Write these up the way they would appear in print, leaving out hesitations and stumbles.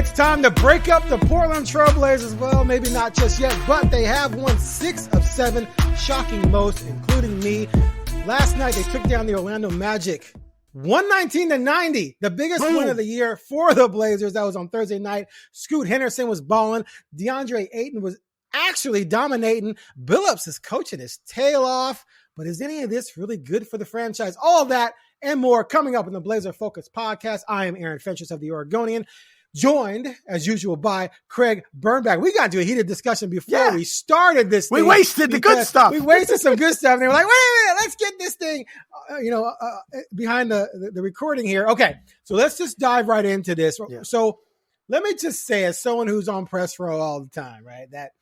It's time to break up the Portland Trailblazers. Well, maybe not just yet, but they have won 6 of 7, shocking most, including me. Last night, they took down the Orlando Magic 119-90, the biggest win of the year for the Blazers. That was on Thursday night. Scoot Henderson was balling. DeAndre Ayton was actually dominating. Billups is coaching his tail off. But is any of this really good for the franchise? All that and more coming up in the Blazer Focus podcast. I am Aaron Fentress of the Oregonian, joined, as usual, by Craig Birnbach. We got into a heated discussion before we started this thing. We wasted the good stuff. We wasted some good stuff. And they were like, wait a minute, let's get this thing, behind the recording here. Okay, so let's just dive right into this. Yeah. So let me just say, as someone who's on press row all the time, right, that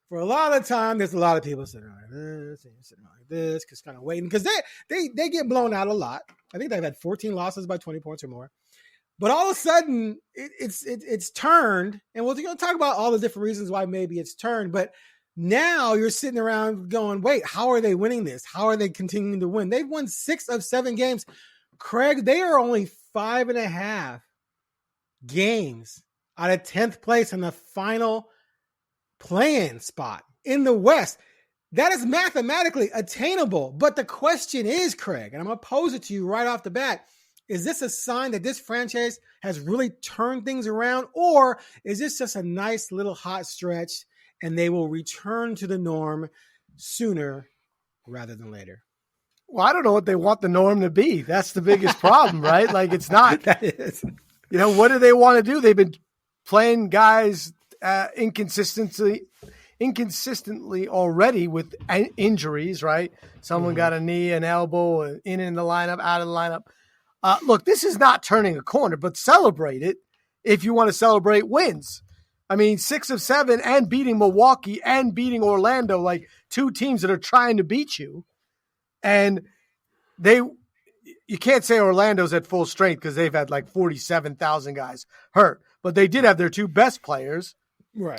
for a lot of time, there's a lot of people sitting like this, and sitting like this, just kind of waiting, because they get blown out a lot. I think they've had 14 losses by 20 points or more. But all of a sudden, it's turned, and we're going to talk about all the different reasons why maybe it's turned. But now you're sitting around going, wait, how are they winning this? How are they continuing to win? They've won 6 of 7 games. Craig, they are only 5.5 games out of 10th place in the final play-in spot in the West. That is mathematically attainable. But the question is, Craig, and I'm going to pose it to you right off the bat, is this a sign that this franchise has really turned things around, or is this just a nice little hot stretch and they will return to the norm sooner rather than later? Well, I don't know what they want the norm to be. That's the biggest problem, right? Like, it's not. That is. You know, what do they want to do? They've been playing guys inconsistently already with injuries, right? Someone got a knee, an elbow, in the lineup, out of the lineup. Look, this is not turning a corner, but celebrate it if you want to celebrate wins. I mean, 6 of 7 and beating Milwaukee and beating Orlando, like 2 teams that are trying to beat you. And you can't say Orlando's at full strength because they've had like 47,000 guys hurt, but they did have their 2 best players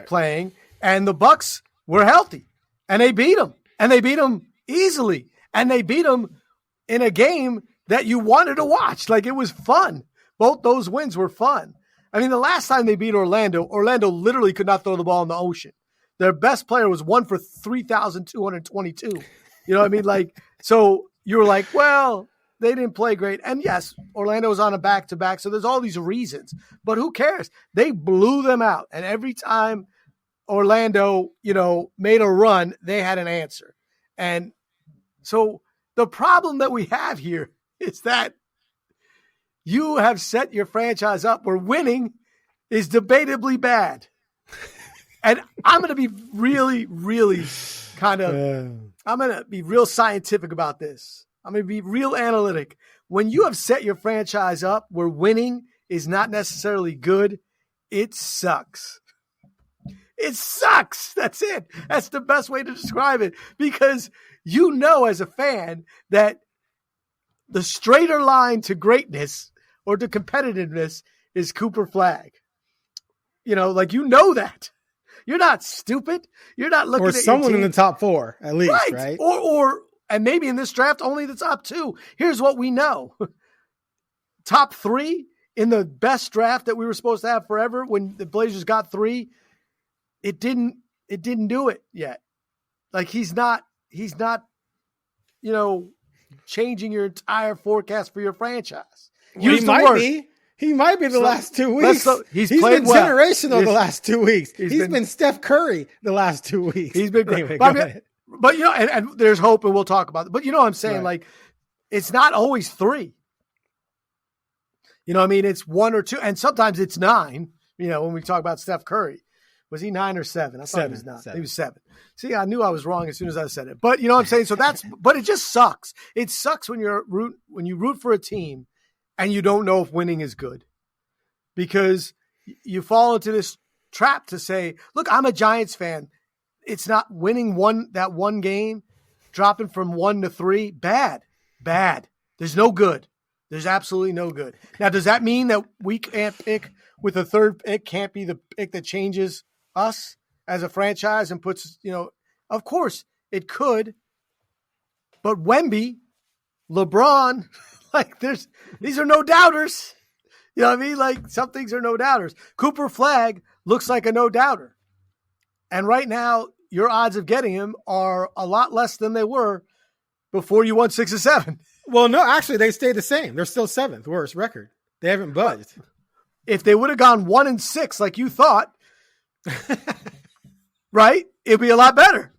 playing, and the Bucks were healthy, and they beat them, and they beat them easily, and they beat them in a game that you wanted to watch. Like, it was fun. Both those wins were fun. I mean, the last time they beat Orlando literally could not throw the ball in the ocean. Their best player was 1 for 3,222. You know what I mean? Like, so you were like, well, they didn't play great. And yes, Orlando was on a back-to-back, so there's all these reasons. But who cares? They blew them out. And every time Orlando, made a run, they had an answer. And so the problem that we have here is that you have set your franchise up where winning is debatably bad. And I'm going to be really, really I'm going to be real scientific about this. I'm going to be real analytic. When you have set your franchise up where winning is not necessarily good, it sucks. It sucks. That's it. That's the best way to describe it, because as a fan that the straighter line to greatness or to competitiveness is Cooper Flag. That. You're not stupid. You're not looking at someone in the top 4, at least, right? And maybe in this draft, only the top 2. Here's what we know. Top 3 in the best draft that we were supposed to have forever, when the Blazers got 3, it didn't do it yet. Like, he's not, changing your entire forecast for your franchise. He might be the last 2 weeks. He's been generational the last 2 weeks. He's been Steph Curry the last 2 weeks. He's been great. Anyway, but and there's hope, and we'll talk about it. But what I'm saying, like, it's not always 3. It's 1 or 2, and sometimes it's 9. When we talk about Steph Curry, was he 9 or 7? I thought he was 9. 7. He was 7. See, I knew I was wrong as soon as I said it. But you know what I'm saying? So but it just sucks. It sucks when you root for a team and you don't know if winning is good, because you fall into this trap to say, look, I'm a Giants fan. It's not winning that one game, dropping from 1 to 3. Bad. There's no good. There's absolutely no good. Now, does that mean that we can't pick with a 3rd pick, can't be the pick that changes us as a franchise and puts, of course it could, but Wemby, LeBron, these are no doubters. You know what I mean? Like, some things are no-doubters. Cooper Flagg looks like a no-doubter. And right now, your odds of getting him are a lot less than they were before you won 6 or 7. Well, no, actually, they stayed the same. They're still 7th worst record. They haven't budged. If they would have gone 1-6 like you thought, right, it'd be a lot better.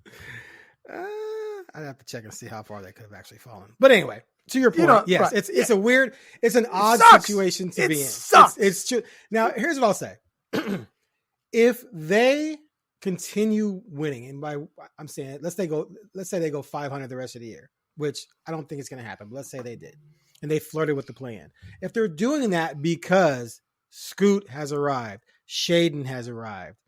I'd have to check and see how far they could have actually fallen. But anyway, to your point, yes, right. It's a weird, it's an odd situation to be in. It's true. Now, here's what I'll say. If they continue winning, and by I'm saying, let's say they go 500 the rest of the year, which I don't think it's going to happen, but let's say they did, and they flirted with the plan. If they're doing that because Scoot has arrived, Shaden has arrived,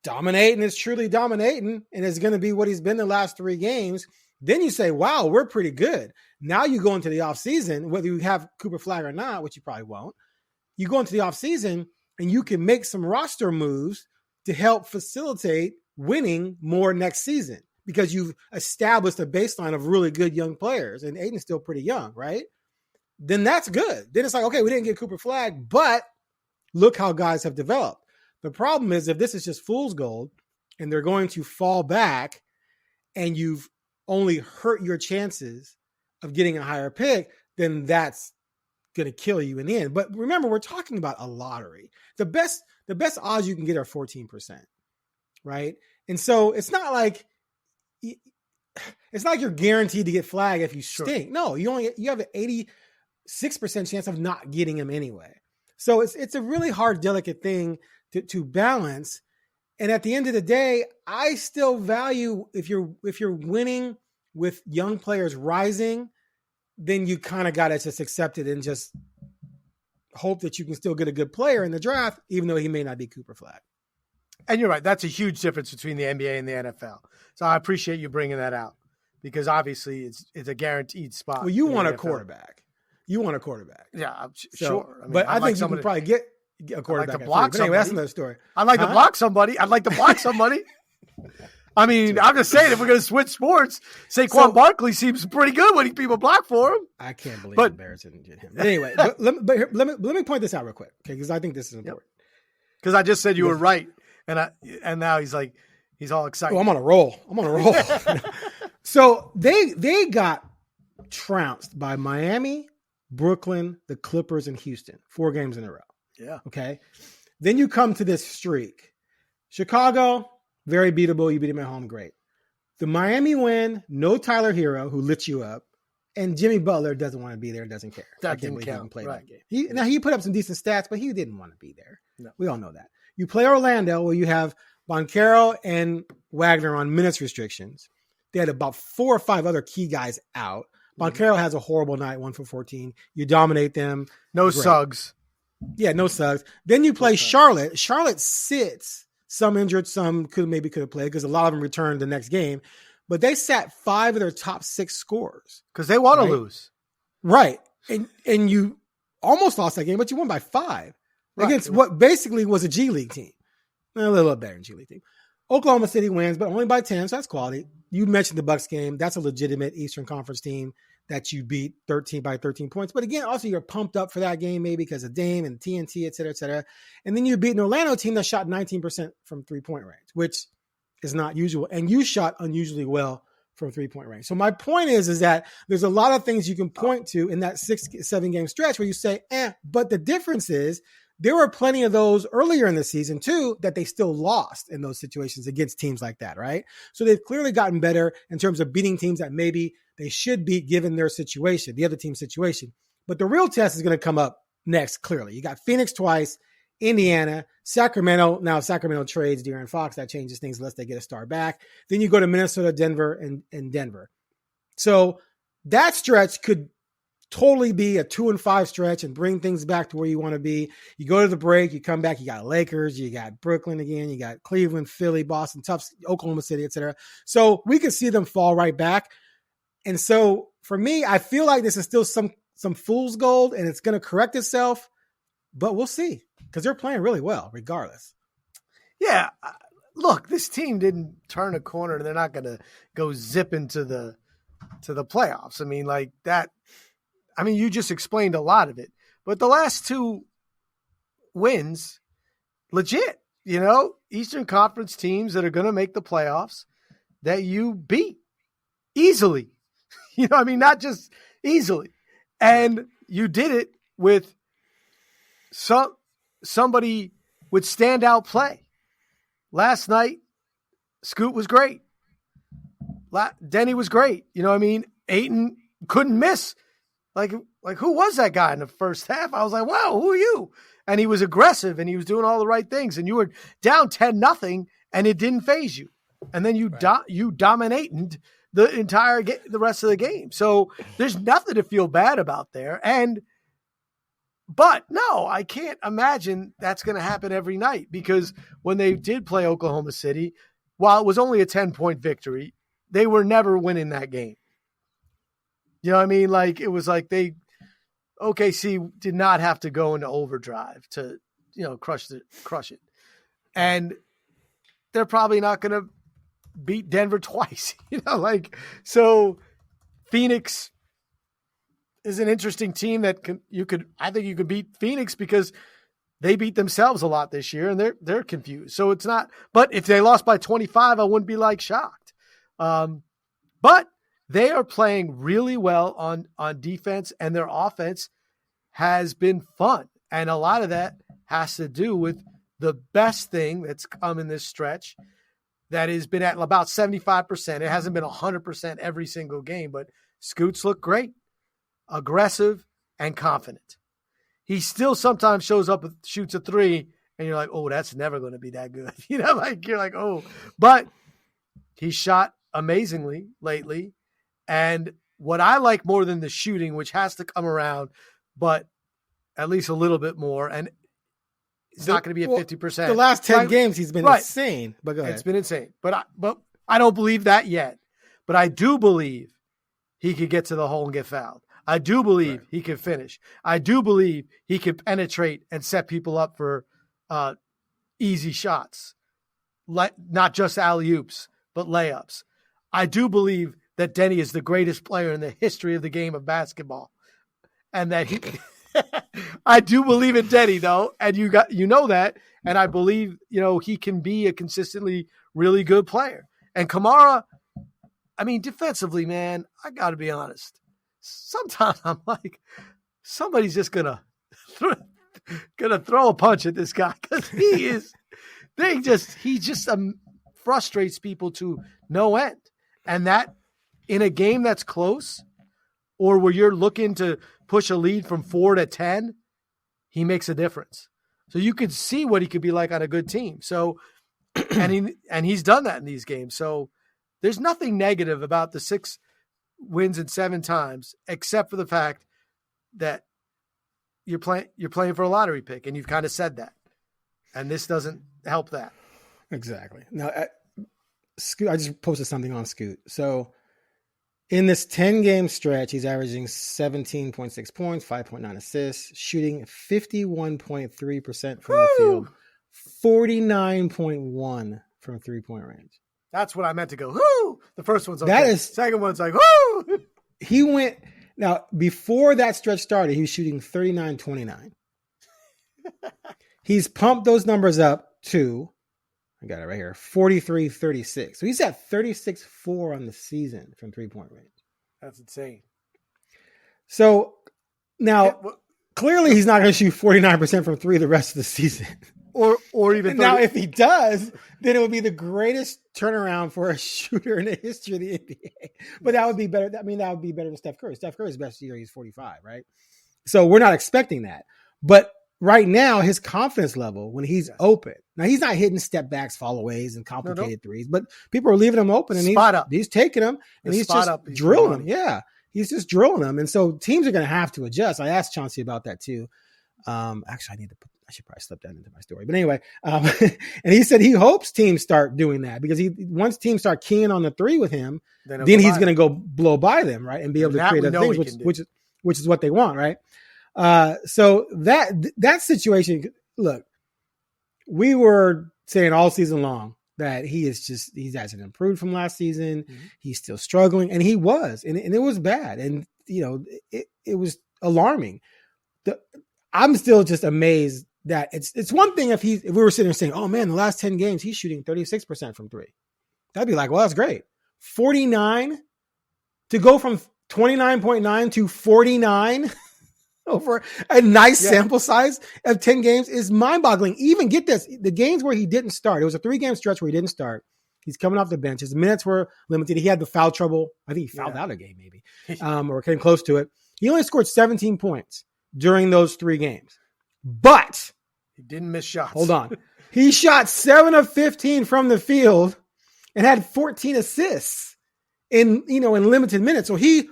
dominating is truly dominating, and is going to be what he's been the last 3 games, then you say, wow, we're pretty good. Now you go into the offseason, whether you have Cooper Flagg or not, which you probably won't, you go into the offseason and you can make some roster moves to help facilitate winning more next season because you've established a baseline of really good young players, and Aiden's still pretty young, right? Then that's good. Then it's like, okay, we didn't get Cooper Flagg, but look how guys have developed. The problem is if this is just fool's gold and they're going to fall back and you've only hurt your chances of getting a higher pick, then that's going to kill you in the end. But remember, we're talking about a lottery. The best odds you can get are 14%, right? And so it's not like you're guaranteed to get Flagg if you stink. No, you have an 86% chance of not getting him anyway. So it's a really hard, delicate thing to balance. And at the end of the day, I still value if you're winning with young players rising, then you kind of got to just accept it and just hope that you can still get a good player in the draft, even though he may not be Cooper Flagg. And you're right. That's a huge difference between the NBA and the NFL. So I appreciate you bringing that out because obviously it's a guaranteed spot. Well, you want a quarterback. You want a quarterback. Yeah, sure. I mean, I think you can probably get a quarterback. I'd like to block somebody. Anyway, that's another story. I'd like to block somebody. I mean, I'm just saying, if we're going to switch sports, Saquon Barkley seems pretty good when people block for him. I can't believe the Bears didn't get him. But anyway, let me point this out real quick, okay? Because I think this is important. Because I just said you were right, and now he's all excited. Oh, I'm on a roll. So they got trounced by Miami, Brooklyn, the Clippers, and Houston 4 games in a row. Yeah. Okay. Then you come to this streak. Chicago, very beatable. You beat him at home. Great. The Miami win, no Tyler Hero, who lit you up, and Jimmy Butler doesn't want to be there and doesn't care. That didn't count. Play that game. He put up some decent stats, but he didn't want to be there. No. We all know that. You play Orlando, where you have Boncaro and Wagner on minutes restrictions. They had about 4 or 5 other key guys out. Boncaro has a horrible night, 1 for 14. You dominate them. No Suggs. Yeah, no Suggs. Then you play Charlotte. Charlotte sits. Some injured, some could have played because a lot of them returned the next game. But they sat 5 of their top 6 scorers. Because they want to lose. Right. And you almost lost that game, but you won by 5 against what basically was a G League team. A little bit better than G League team. Oklahoma City wins, but only by 10, so that's quality. You mentioned the Bucks game. That's a legitimate Eastern Conference team that you beat 13 points. But again, also you're pumped up for that game maybe because of Dame and TNT, et cetera, et cetera. And then you beat an Orlando team that shot 19% from 3-point range, which is not usual. And you shot unusually well from 3-point range. So my point is that there's a lot of things you can point to in that 6-7 game stretch where you say, but the difference is there were plenty of those earlier in the season too that they still lost in those situations against teams like that, right? So they've clearly gotten better in terms of beating teams that maybe they should beat given their situation, the other team's situation. But the real test is going to come up next, clearly. You got Phoenix twice, Indiana, Sacramento. Now Sacramento trades De'Aaron Fox. That changes things unless they get a star back. Then you go to Minnesota, Denver, and Denver. So that stretch could totally be a 2-5 stretch and bring things back to where you want to be. You go to the break, you come back, you got Lakers, you got Brooklyn again, you got Cleveland, Philly, Boston, Tufts, Oklahoma City, etc. So we could see them fall right back. And so for me, I feel like this is still some fool's gold and it's going to correct itself, but we'll see because they're playing really well regardless. Yeah. Look, this team didn't turn a corner and they're not going to go zip into the playoffs. I mean, like that. I mean, you just explained a lot of it, but the last 2 wins legit, Eastern Conference teams that are going to make the playoffs that you beat easily, not just easily. And you did it with somebody with standout play. Last night, Scoot was great. Denny was great. Ayton couldn't miss. Like who was that guy in the first half? I was like, wow, who are you? And he was aggressive and he was doing all the right things. And you were down 10-0 and it didn't phase you. And then you dominated the rest of the game. So there's nothing to feel bad about there. But no, I can't imagine that's going to happen every night, because when they did play Oklahoma City, while it was only a 10-point victory, they were never winning that game. You know what I mean? Like, it was like OKC did not have to go into overdrive to, crush it. And they're probably not going to beat Denver twice, so Phoenix is an interesting team that I think you could beat Phoenix because they beat themselves a lot this year and they're confused. So it's not, but if they lost by 25, I wouldn't be shocked. But they are playing really well on defense, and their offense has been fun. And a lot of that has to do with the best thing that's come in this stretch that has been at about 75%. It hasn't been 100% every single game, but Scoots look great, aggressive, and confident. He still sometimes shows up, shoots a three, and you're like, oh, that's never going to be that good. You're like, oh. But he shot amazingly lately. And what I like more than the shooting, which has to come around, but at least a little bit more, and it's not going to be at 50%. The last 10 games, he's been insane. But go ahead. It's been insane. But I don't believe that yet. But I do believe he could get to the hole and get fouled. I do believe he can finish. I do believe he can penetrate and set people up for easy shots, not just alley-oops, but layups. I do believe that Denny is the greatest player in the history of the game of basketball, and that I do believe in Denny, though, and you know that, and I believe he can be a consistently really good player. And Kamara, defensively, man, I got to be honest. Sometimes I'm like, somebody's just gonna throw a punch at this guy, because he just frustrates people to no end, and that in a game that's close or where you're looking to push a lead from 4 to 10, he makes a difference. So you could see what he could be like on a good team. So, and he's done that in these games. So there's nothing negative about the 6 wins in 7 times, except for the fact that you're playing for a lottery pick, and you've kind of said that, and this doesn't help that. Exactly. Now, Scoot, I just posted something on Scoot. So in this 10-game stretch, he's averaging 17.6 points, 5.9 assists, shooting 51.3% from the field, 49.1 from 3-point range. That's what I meant to go. Whoo! The first one's okay. That is, second one's like, whoo! He went, now, before that stretch started, he was shooting 39.29. He's pumped those numbers up to, I got it right here, 43.36. So he's at 36.4 on the season from 3-point range. That's insane. So now, clearly he's not going to shoot 49% from 3 the rest of the season. Or even 30. Now, if he does, then it would be the greatest turnaround for a shooter in the history of the NBA. But that would be better. That would be better than Steph Curry. Steph Curry's best year, he's 45, right? So we're not expecting that. But right now, his confidence level when he's open. Now, he's not hitting step backs, followaways, and complicated threes, but people are leaving him open, and he's taking them, and he's just drilling them. Yeah, he's just drilling them. And so teams are going to have to adjust. I asked Chauncey about that too. Actually, I should probably slip that into my story. But anyway, and he said he hopes teams start doing that, because once teams start keying on the 3 with him, then he's going to go blow by them, right, and be able to create other things, which is what they want, right? So that situation, look, we were saying all season long that he hasn't improved from last season. Mm-hmm. He's still struggling, and he was, and it was bad, and it was alarming. I'm still just amazed that it's one thing if we were sitting there saying, oh man, the last 10 games, he's shooting 36% from three. That'd be like, well, that's great. 49 to go from 29.9 to 49 over a nice sample size of 10 games is mind-boggling. Even get this, the games where he didn't start, it was a 3-game stretch where he didn't start. He's coming off the bench. His minutes were limited. He had the foul trouble. I think he fouled out a game maybe, or came close to it. He only scored 17 points during those 3 games. But he didn't miss shots. Hold on. He shot 7 of 15 from the field and had 14 assists in limited minutes. So he,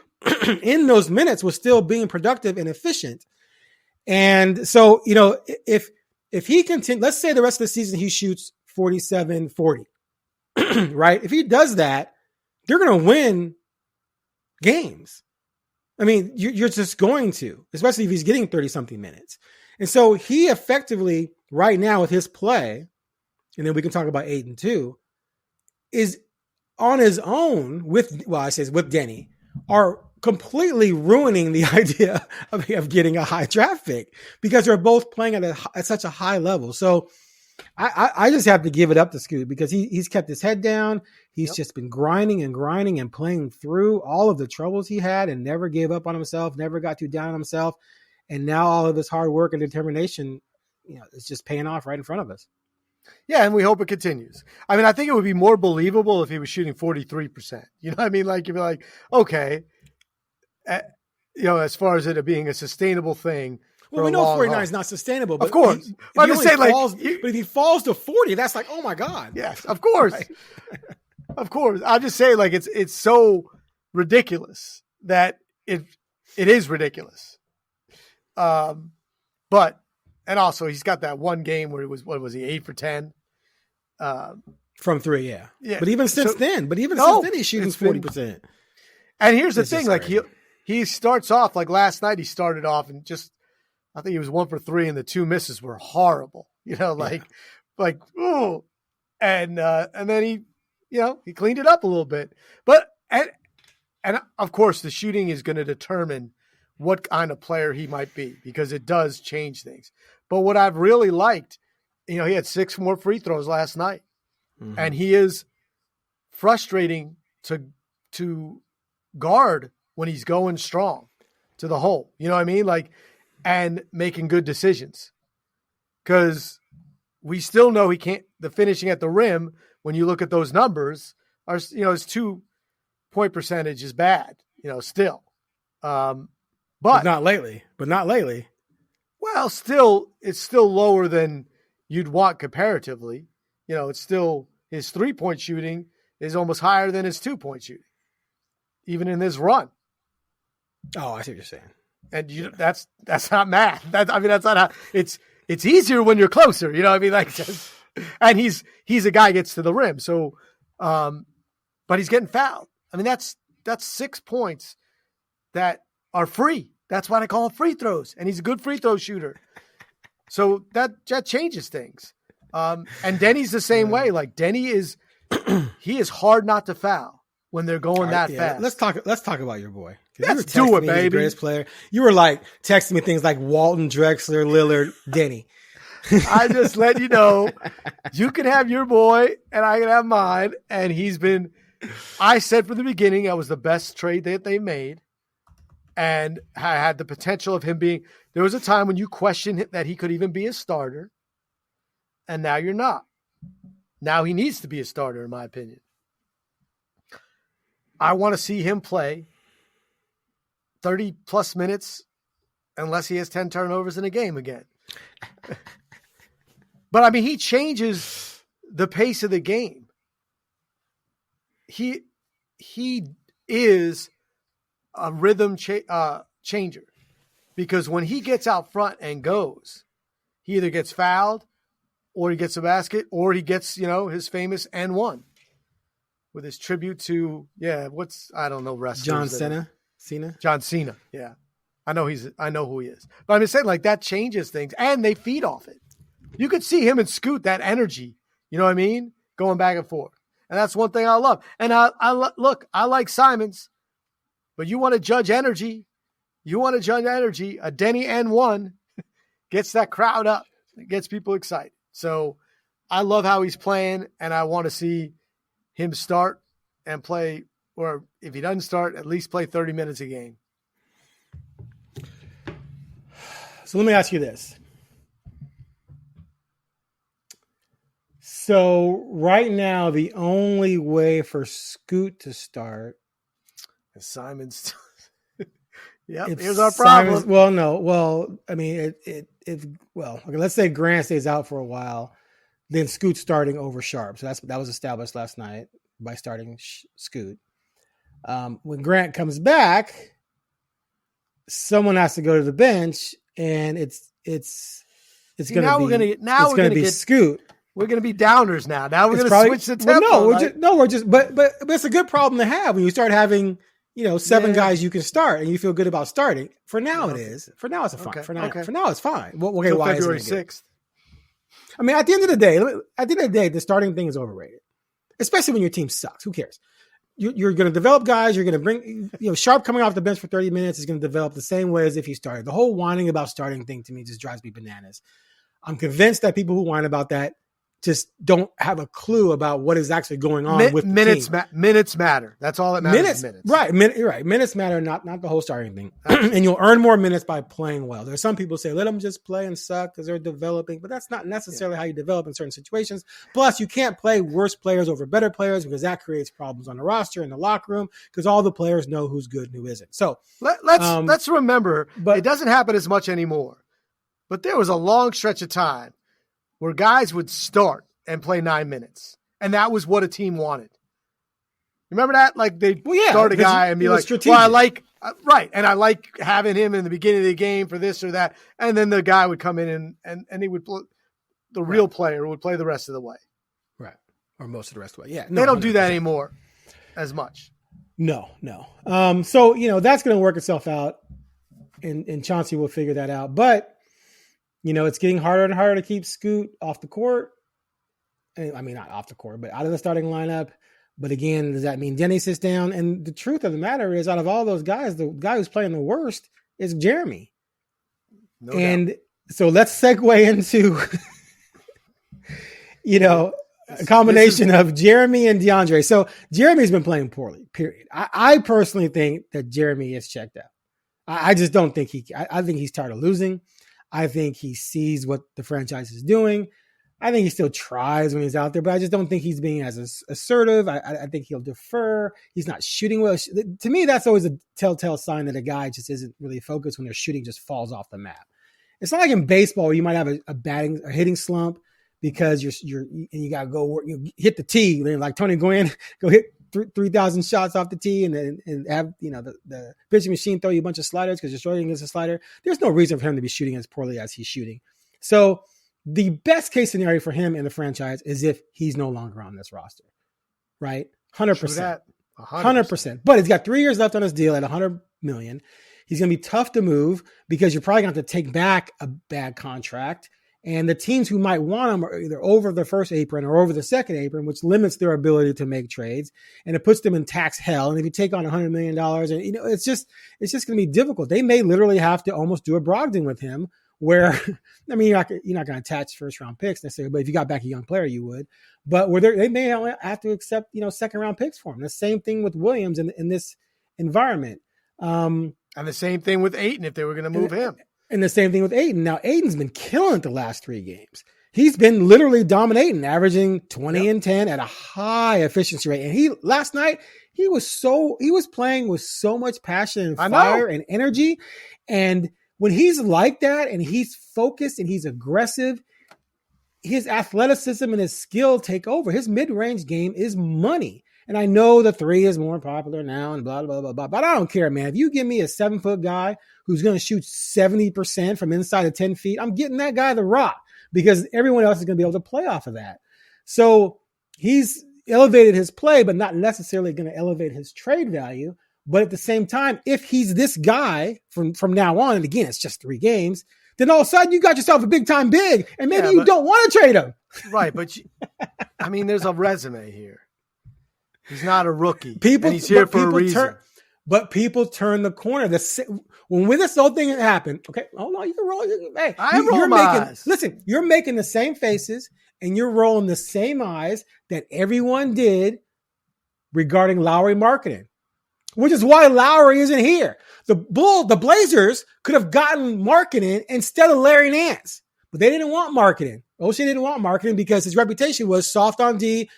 in those minutes, was still being productive and efficient. And so, if he continues, let's say the rest of the season he shoots 47-40, right? If he does that, they're going to win games. I mean, you're just going to, especially if he's getting 30-something minutes. And so he effectively, right now with his play, and then we can talk about Aiden too, is on his own with Denny, are completely ruining the idea of getting a high draft pick because they're both playing at such a high level. So I just have to give it up to Scoot because he's kept his head down. He's just been grinding and playing through all of the troubles he had and never gave up on himself, never got too down on himself. And now all of his hard work and determination, it's just paying off right in front of us. Yeah, and we hope it continues. I mean, I think it would be more believable if he was shooting 43%. You know what I mean? Like, you'd be like, okay, as far as it being a sustainable thing. Well, we know 49 is not sustainable. But of course. But if he falls to 40, that's like, oh my God. Yes, of course. Right? Of course. I'm just saying, like, it's so ridiculous that it is ridiculous. But also he's got that one game where it was, what was he, 8 for 10? From 3, yeah. But even since then, he's shooting 40%. And here's the thing, like he starts off, like last night he started off and I think he was 1 for 3 and the 2 misses were horrible, ooh. And then he cleaned it up a little bit, but, and of course the shooting is going to determine what kind of player he might be because it does change things. But what I've really liked, he had 6 more free throws last night, and he is frustrating to guard when he's going strong to the hole. You know what I mean? Like, and making good decisions. Because we still know he can't, the finishing at the rim, when you look at those numbers, are, his 2-point percentage is bad, still. But not lately. Well, it's still lower than you'd want comparatively. It's still, his 3-point shooting is almost higher than his 2-point shooting, even in this run. Oh, I see what you're saying. And that's not math. That's not how it's easier when you're closer. You know what I mean? Like, and he's a guy who gets to the rim. So, but he's getting fouled. I mean, that's 6 points that are free. That's why they call them free throws. And he's a good free throw shooter. So that changes things. And Denny's the same way. Like, Denny is hard not to foul when they're going fast. Let's talk about your boy. Let's do it, baby. The greatest player. You were like texting me things like Walton, Drexler, Lillard, Denny. I just let you know, you can have your boy and I can have mine. And I said from the beginning, that was the best trade that they made. And I had the potential of him there was a time when you questioned that he could even be a starter. And now you're not. Now he needs to be a starter, in my opinion. I want to see him play 30 plus minutes unless he has 10 turnovers in a game again. But I mean, he changes the pace of the game. He is a rhythm changer because when he gets out front and goes, he either gets fouled or he gets a basket or he gets, his famous N1 with his tribute to, I don't know, wrestlers. John Cena? John Cena. Yeah. I know who he is, but I'm just saying, like, that changes things and they feed off it. You could see him and Scoot, that energy, you know what I mean? Going back and forth. And that's one thing I love. And I like Simons, but you want to judge energy. A Denny N1 gets that crowd up. It gets people excited. So I love how he's playing, and I want to see him start and play, or if he doesn't start, at least play 30 minutes a game. So let me ask you this. So right now, the only way for Scoot to start is Simon's. Yep, here's our problem. Okay, let's say Grant stays out for a while, then Scoot's starting over Sharp. So that was established last night by starting Scoot. When Grant comes back, someone has to go to the bench, and it's going to be Scoot. We're going to be downers now. Now we're going to switch the tempo. But it's a good problem to have when you start having, 7 guys you can start and you feel good about starting. For now it is. For now it's fine. Okay. For now it's fine. Well, okay, why February 6th? I mean, at the end of the day, the starting thing is overrated, especially when your team sucks. Who cares? You're going to develop guys. You're going to bring, Sharp coming off the bench for 30 minutes is going to develop the same way as if he started. The whole whining about starting thing to me just drives me bananas. I'm convinced that people who whine about that just don't have a clue about what is actually going on with minutes. The team. Minutes matter. That's all that matters. Minutes. Right. Right. Minutes matter, not the whole starting thing. And you'll earn more minutes by playing well. There's some people say, let them just play and suck because they're developing, but that's not necessarily how you develop in certain situations. Plus, you can't play worse players over better players because that creates problems on the roster, in the locker room, because all the players know who's good and who isn't. So let's remember, but it doesn't happen as much anymore. But there was a long stretch of time where guys would start and play 9 minutes. And that was what a team wanted. Remember that? Like they'd start a guy and be like, strategic. Well, I like, right. And I like having him in the beginning of the game for this or that. And then the guy would come in and he would, the real player would play the rest of the way. Right. Or most of the rest of the way. Yeah. They don't do that anymore as much. No. So, that's going to work itself out and Chauncey will figure that out. But, it's getting harder and harder to keep Scoot off the court. I mean, not off the court, but out of the starting lineup. But again, does that mean Denny sits down? And the truth of the matter is, out of all those guys, the guy who's playing the worst is Jeremy. No doubt. So let's segue into, a combination of Jeremy and DeAndre. So Jeremy's been playing poorly, period. I personally think that Jeremy is checked out. I just don't think I think he's tired of losing. I think he sees what the franchise is doing. I think he still tries when he's out there, but I just don't think he's being as assertive. I think he'll defer. He's not shooting well. To me, that's always a telltale sign that a guy just isn't really focused when their shooting just falls off the map. It's not like in baseball where you might have a hitting slump because you got to go hit the tee. Like Tony Gwynn, go hit 3,000 shots off the tee and have, the pitching machine throw you a bunch of sliders because you're struggling against a slider. There's no reason for him to be shooting as poorly as he's shooting. So the best case scenario for him in the franchise is if he's no longer on this roster, right? 100%. 100%. But he's got 3 years left on his deal at $100 million. He's going to be tough to move because you're probably going to have to take back a bad contract. And the teams who might want him are either over the first apron or over the second apron, which limits their ability to make trades. And it puts them in tax hell. And if you take on $100 million, and it's just going to be difficult. They may literally have to almost do a Brogdon with him where, I mean, you're not going to attach first round picks necessarily, but if you got back a young player, you would. But where they may have to accept, second round picks for him. The same thing with Williams in this environment. And the same thing with Ayton if they were going to move him. And the same thing with Ayton. Now, Ayton's been killing it the last 3 games. He's been literally dominating, averaging 20 and 10 at a high efficiency rate. And last night, he was playing with so much passion and fire and energy. And when he's like that and he's focused and he's aggressive, his athleticism and his skill take over. His mid-range game is money. And I know the three is more popular now and blah, blah, blah, blah. But I don't care, man. If you give me a 7-foot guy who's going to shoot 70% from inside of 10 feet, I'm getting that guy the rock because everyone else is going to be able to play off of that. So he's elevated his play, but not necessarily going to elevate his trade value. But at the same time, if he's this guy from now on, and again, it's just 3 games, then all of a sudden you got yourself a big time big and maybe you don't want to trade him. Right. But there's a resume here. He's not a rookie. He's here for a reason. But people turn the corner. When this whole thing happened, okay, hold on, you can roll. Hey, you're making eyes. Listen, you're making the same faces and you're rolling the same eyes that everyone did regarding Lowry marketing, which is why Lowry isn't here. The Blazers could have gotten marketing instead of Larry Nance, but they didn't want marketing. O'Shea didn't want marketing because his reputation was soft on D,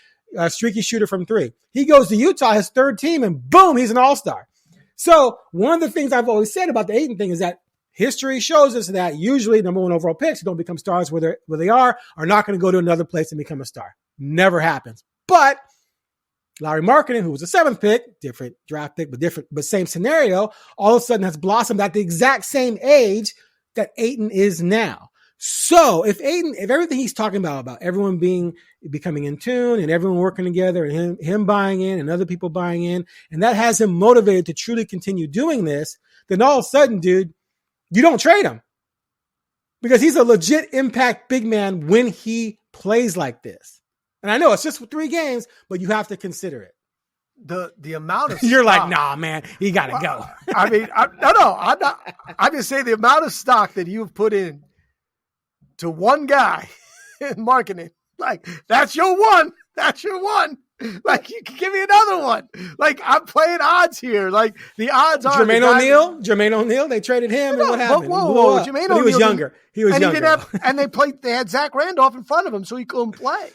streaky shooter from three. He goes to Utah, his third team, and boom, he's an all-star. So one of the things I've always said about the Ayton thing is that history shows us that usually number one overall picks who don't become stars where they are not going to go to another place and become a star. Never happens. But Lowry Markkanen, who was a seventh pick, different draft pick, but same scenario, all of a sudden has blossomed at the exact same age that Ayton is now. So if everything he's talking about everyone becoming in tune and everyone working together and him buying in and other people buying in, and that has him motivated to truly continue doing this, then all of a sudden, dude, you don't trade him because he's a legit impact big man when he plays like this. And I know it's just 3 games, but you have to consider it. The amount of you're stock, like, nah, man, he got to go. I mean, I'm not. I'm just saying the amount of stock that you've put in to one guy in marketing, like that's your one. That's your one. Like you can give me another one. Like I'm playing odds here. Like the odds are Jermaine O'Neal. They traded him, and what happened? Whoa, Jermaine O'Neal. He was younger. They had Zach Randolph in front of him, so he couldn't play.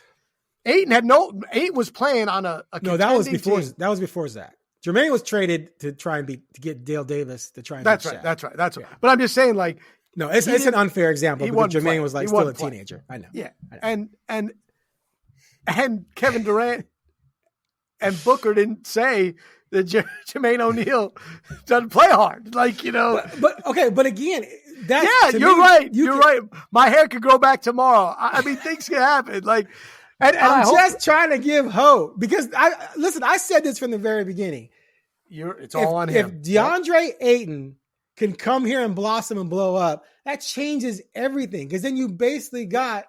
Ayton was playing on a no. That was before. Team. That was before Zach. Jermaine was traded to try and to get Dale Davis to try and. That's right. That's right. That's right. But I'm just saying, like, no, it's an unfair example because Jermaine was like still a teenager. I know. Yeah, and Kevin Durant and Booker didn't say that Jermaine O'Neal doesn't play hard. Like, you know. But again, you're right. You're right. My hair could grow back tomorrow. I mean, things can happen. Like. And I'm just trying to give hope because I said this from the very beginning. It's all on him. If DeAndre Ayton can come here and blossom and blow up, that changes everything because then you basically got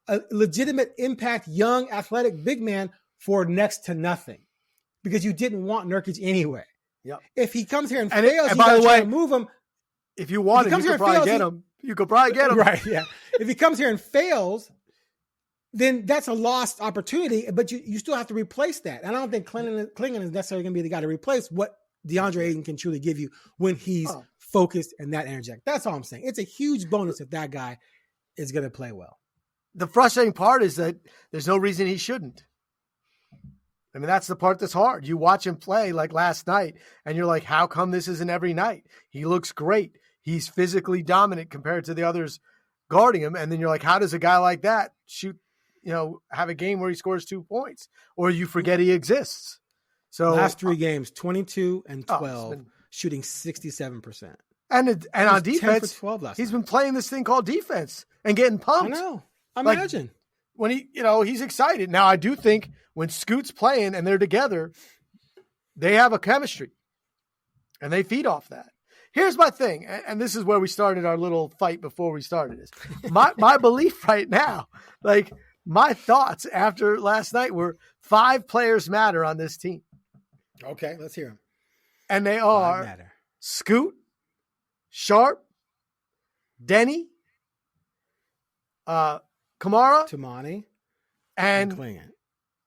a legitimate impact, young, athletic big man for next to nothing because you didn't want Nurkic anyway. Yep. If he comes here and fails, and by the way, move him. If you want him, you could probably get him. You could probably get him. Right, yeah. If he comes here and fails, then that's a lost opportunity, but you still have to replace that. And I don't think Klingon is necessarily going to be the guy to replace what DeAndre Ayton can truly give you when he's focused and that energetic. That's all I'm saying. It's a huge bonus if that guy is going to play well. The frustrating part is that there's no reason he shouldn't. I mean, that's the part that's hard. You watch him play like last night, and you're like, how come this isn't every night? He looks great. He's physically dominant compared to the others guarding him. And then you're like, how does a guy like that have a game where he scores 2 points or you forget he exists? So last 3 games, 22 and 12, shooting 67%. And on defense, 12 he's been playing this thing called defense and getting pumped. I know. Imagine when he's excited. Now I do think when Scoot's playing and they're together, they have a chemistry and they feed off that. Here's my thing, and this is where we started our little fight before we started this. My belief right now, like my thoughts after last night were 5 players matter on this team. Okay, let's hear them. And they are Scoot, Sharp, Denny, Kamara, Tamani, and Klingon.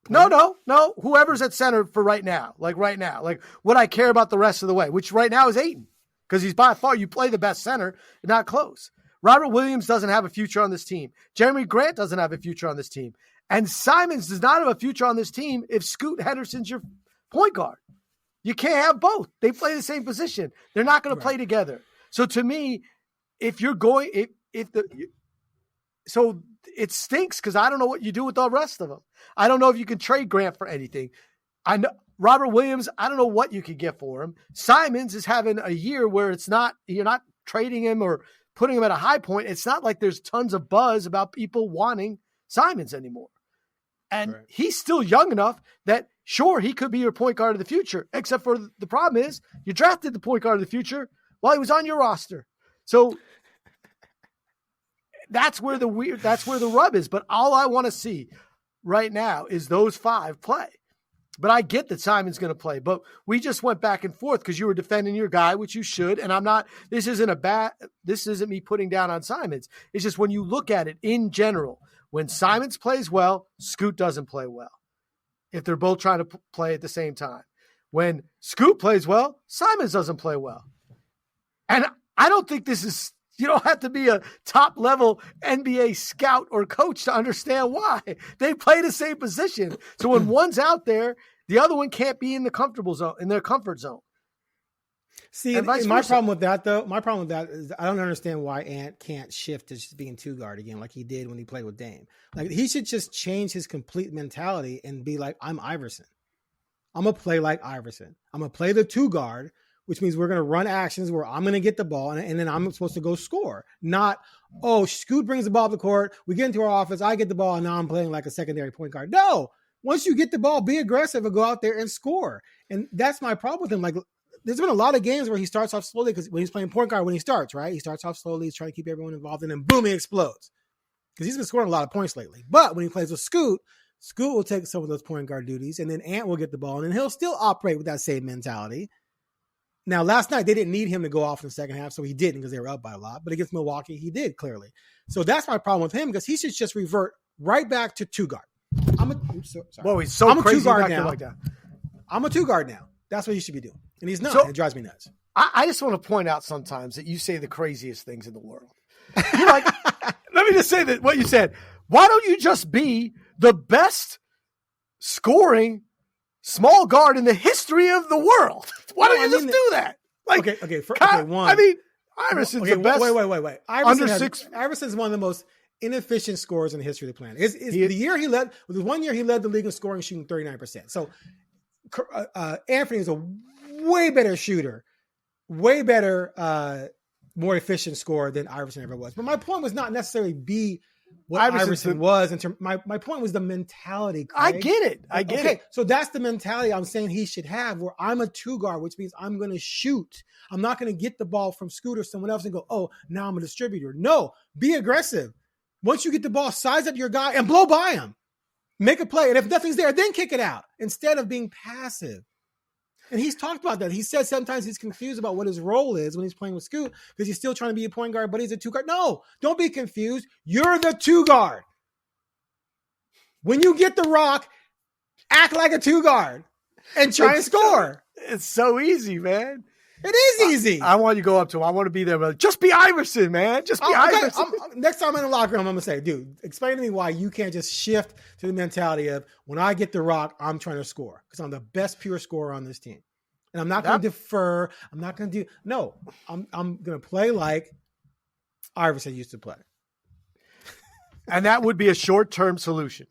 No. Whoever's at center for right now. Like what I care about the rest of the way, which right now is Ayton. Because he's by far, you play the best center, not close. Robert Williams doesn't have a future on this team. Jeremy Grant doesn't have a future on this team. And Simons does not have a future on this team if Scoot Henderson's your point guard. You can't have both. They play the same position. They're not going to play together. So to me, so it stinks because I don't know what you do with the rest of them. I don't know if you can trade Grant for anything. I know Robert Williams, I don't know what you could get for him. Simons is having a year where you're not trading him or putting him at a high point. It's not like there's tons of buzz about people wanting Simons anymore. And he's still young enough that, sure, he could be your point guard of the future, except for the problem is you drafted the point guard of the future while he was on your roster. So that's where the rub is. But all I want to see right now is those 5 play. But I get that Simon's going to play. But we just went back and forth because you were defending your guy, which you should. And I'm not. This isn't me putting down on Simons. It's just when you look at it in general, when Simons plays well, Scoot doesn't play well. If they're both trying to play at the same time. When Scoot plays well, Simons doesn't play well. And I don't think this is. You don't have to be a top-level NBA scout or coach to understand why. They play the same position. So when one's out there, the other one can't be in the comfortable zone, in their comfort zone. See, and my problem with that, though, is I don't understand why Ant can't shift to just being two-guard again like he did when he played with Dame. Like, he should just change his complete mentality and be like, I'm Iverson. I'm going to play like Iverson. I'm going to play the two-guard, which means we're going to run actions where I'm going to get the ball and then I'm supposed to go score. Not, Scoot brings the ball up the court, we get into our offense, I get the ball, and now I'm playing like a secondary point guard. No, once you get the ball, be aggressive and go out there and score. And that's my problem with him. Like, there's been a lot of games where he starts off slowly because when he's playing point guard, when he starts, right? He starts off slowly, he's trying to keep everyone involved, and then boom, he explodes. Because he's been scoring a lot of points lately. But when he plays with Scoot will take some of those point guard duties, and then Ant will get the ball, and then he'll still operate with that same mentality. Now, last night, they didn't need him to go off in the second half, so he didn't because they were up by a lot. But against Milwaukee, he did, clearly. So that's my problem with him because he should just revert right back to two-guard. He's so I'm crazy a two-guard now. Like that. I'm a two-guard now. That's what he should be doing. And he's not. So, it drives me nuts. I just want to point out sometimes that you say the craziest things in the world. You're like, let me just say that what you said. Why don't you just be the best scoring small guard in the history of the world? Why don't you just do that? Like, one. I mean, Iverson's the best. Wait. Iverson's one of the most inefficient scorers in the history of the planet. The year he led, was 1 year he led the league in scoring, shooting 39%. So Anthony is a way better shooter, way better, more efficient scorer than Iverson ever was. But my point was not necessarily be what Iverson was. My point was the mentality, Craig. I get it. Okay, so that's the mentality I'm saying he should have, where I'm a two-guard, which means I'm going to shoot. I'm not going to get the ball from Scoot or someone else and go, now I'm a distributor. No, be aggressive. Once you get the ball, size up your guy and blow by him. Make a play. And if nothing's there, then kick it out instead of being passive. And he's talked about that. He says sometimes he's confused about what his role is when he's playing with Scoot because he's still trying to be a point guard, but he's a two-guard. No, don't be confused. You're the two-guard. When you get the rock, act like a two-guard and try and score. It's so easy, man. It is easy. I want you to go up to him. I want to be there, brother. Just be Iverson, man. Just be Iverson. Next time I'm in the locker room, I'm going to say, dude, explain to me why you can't just shift to the mentality of when I get the rock, I'm trying to score because I'm the best pure scorer on this team. And I'm not going to defer. I'm not going to do – no, I'm going to play like Iverson used to play. And that would be a short-term solution.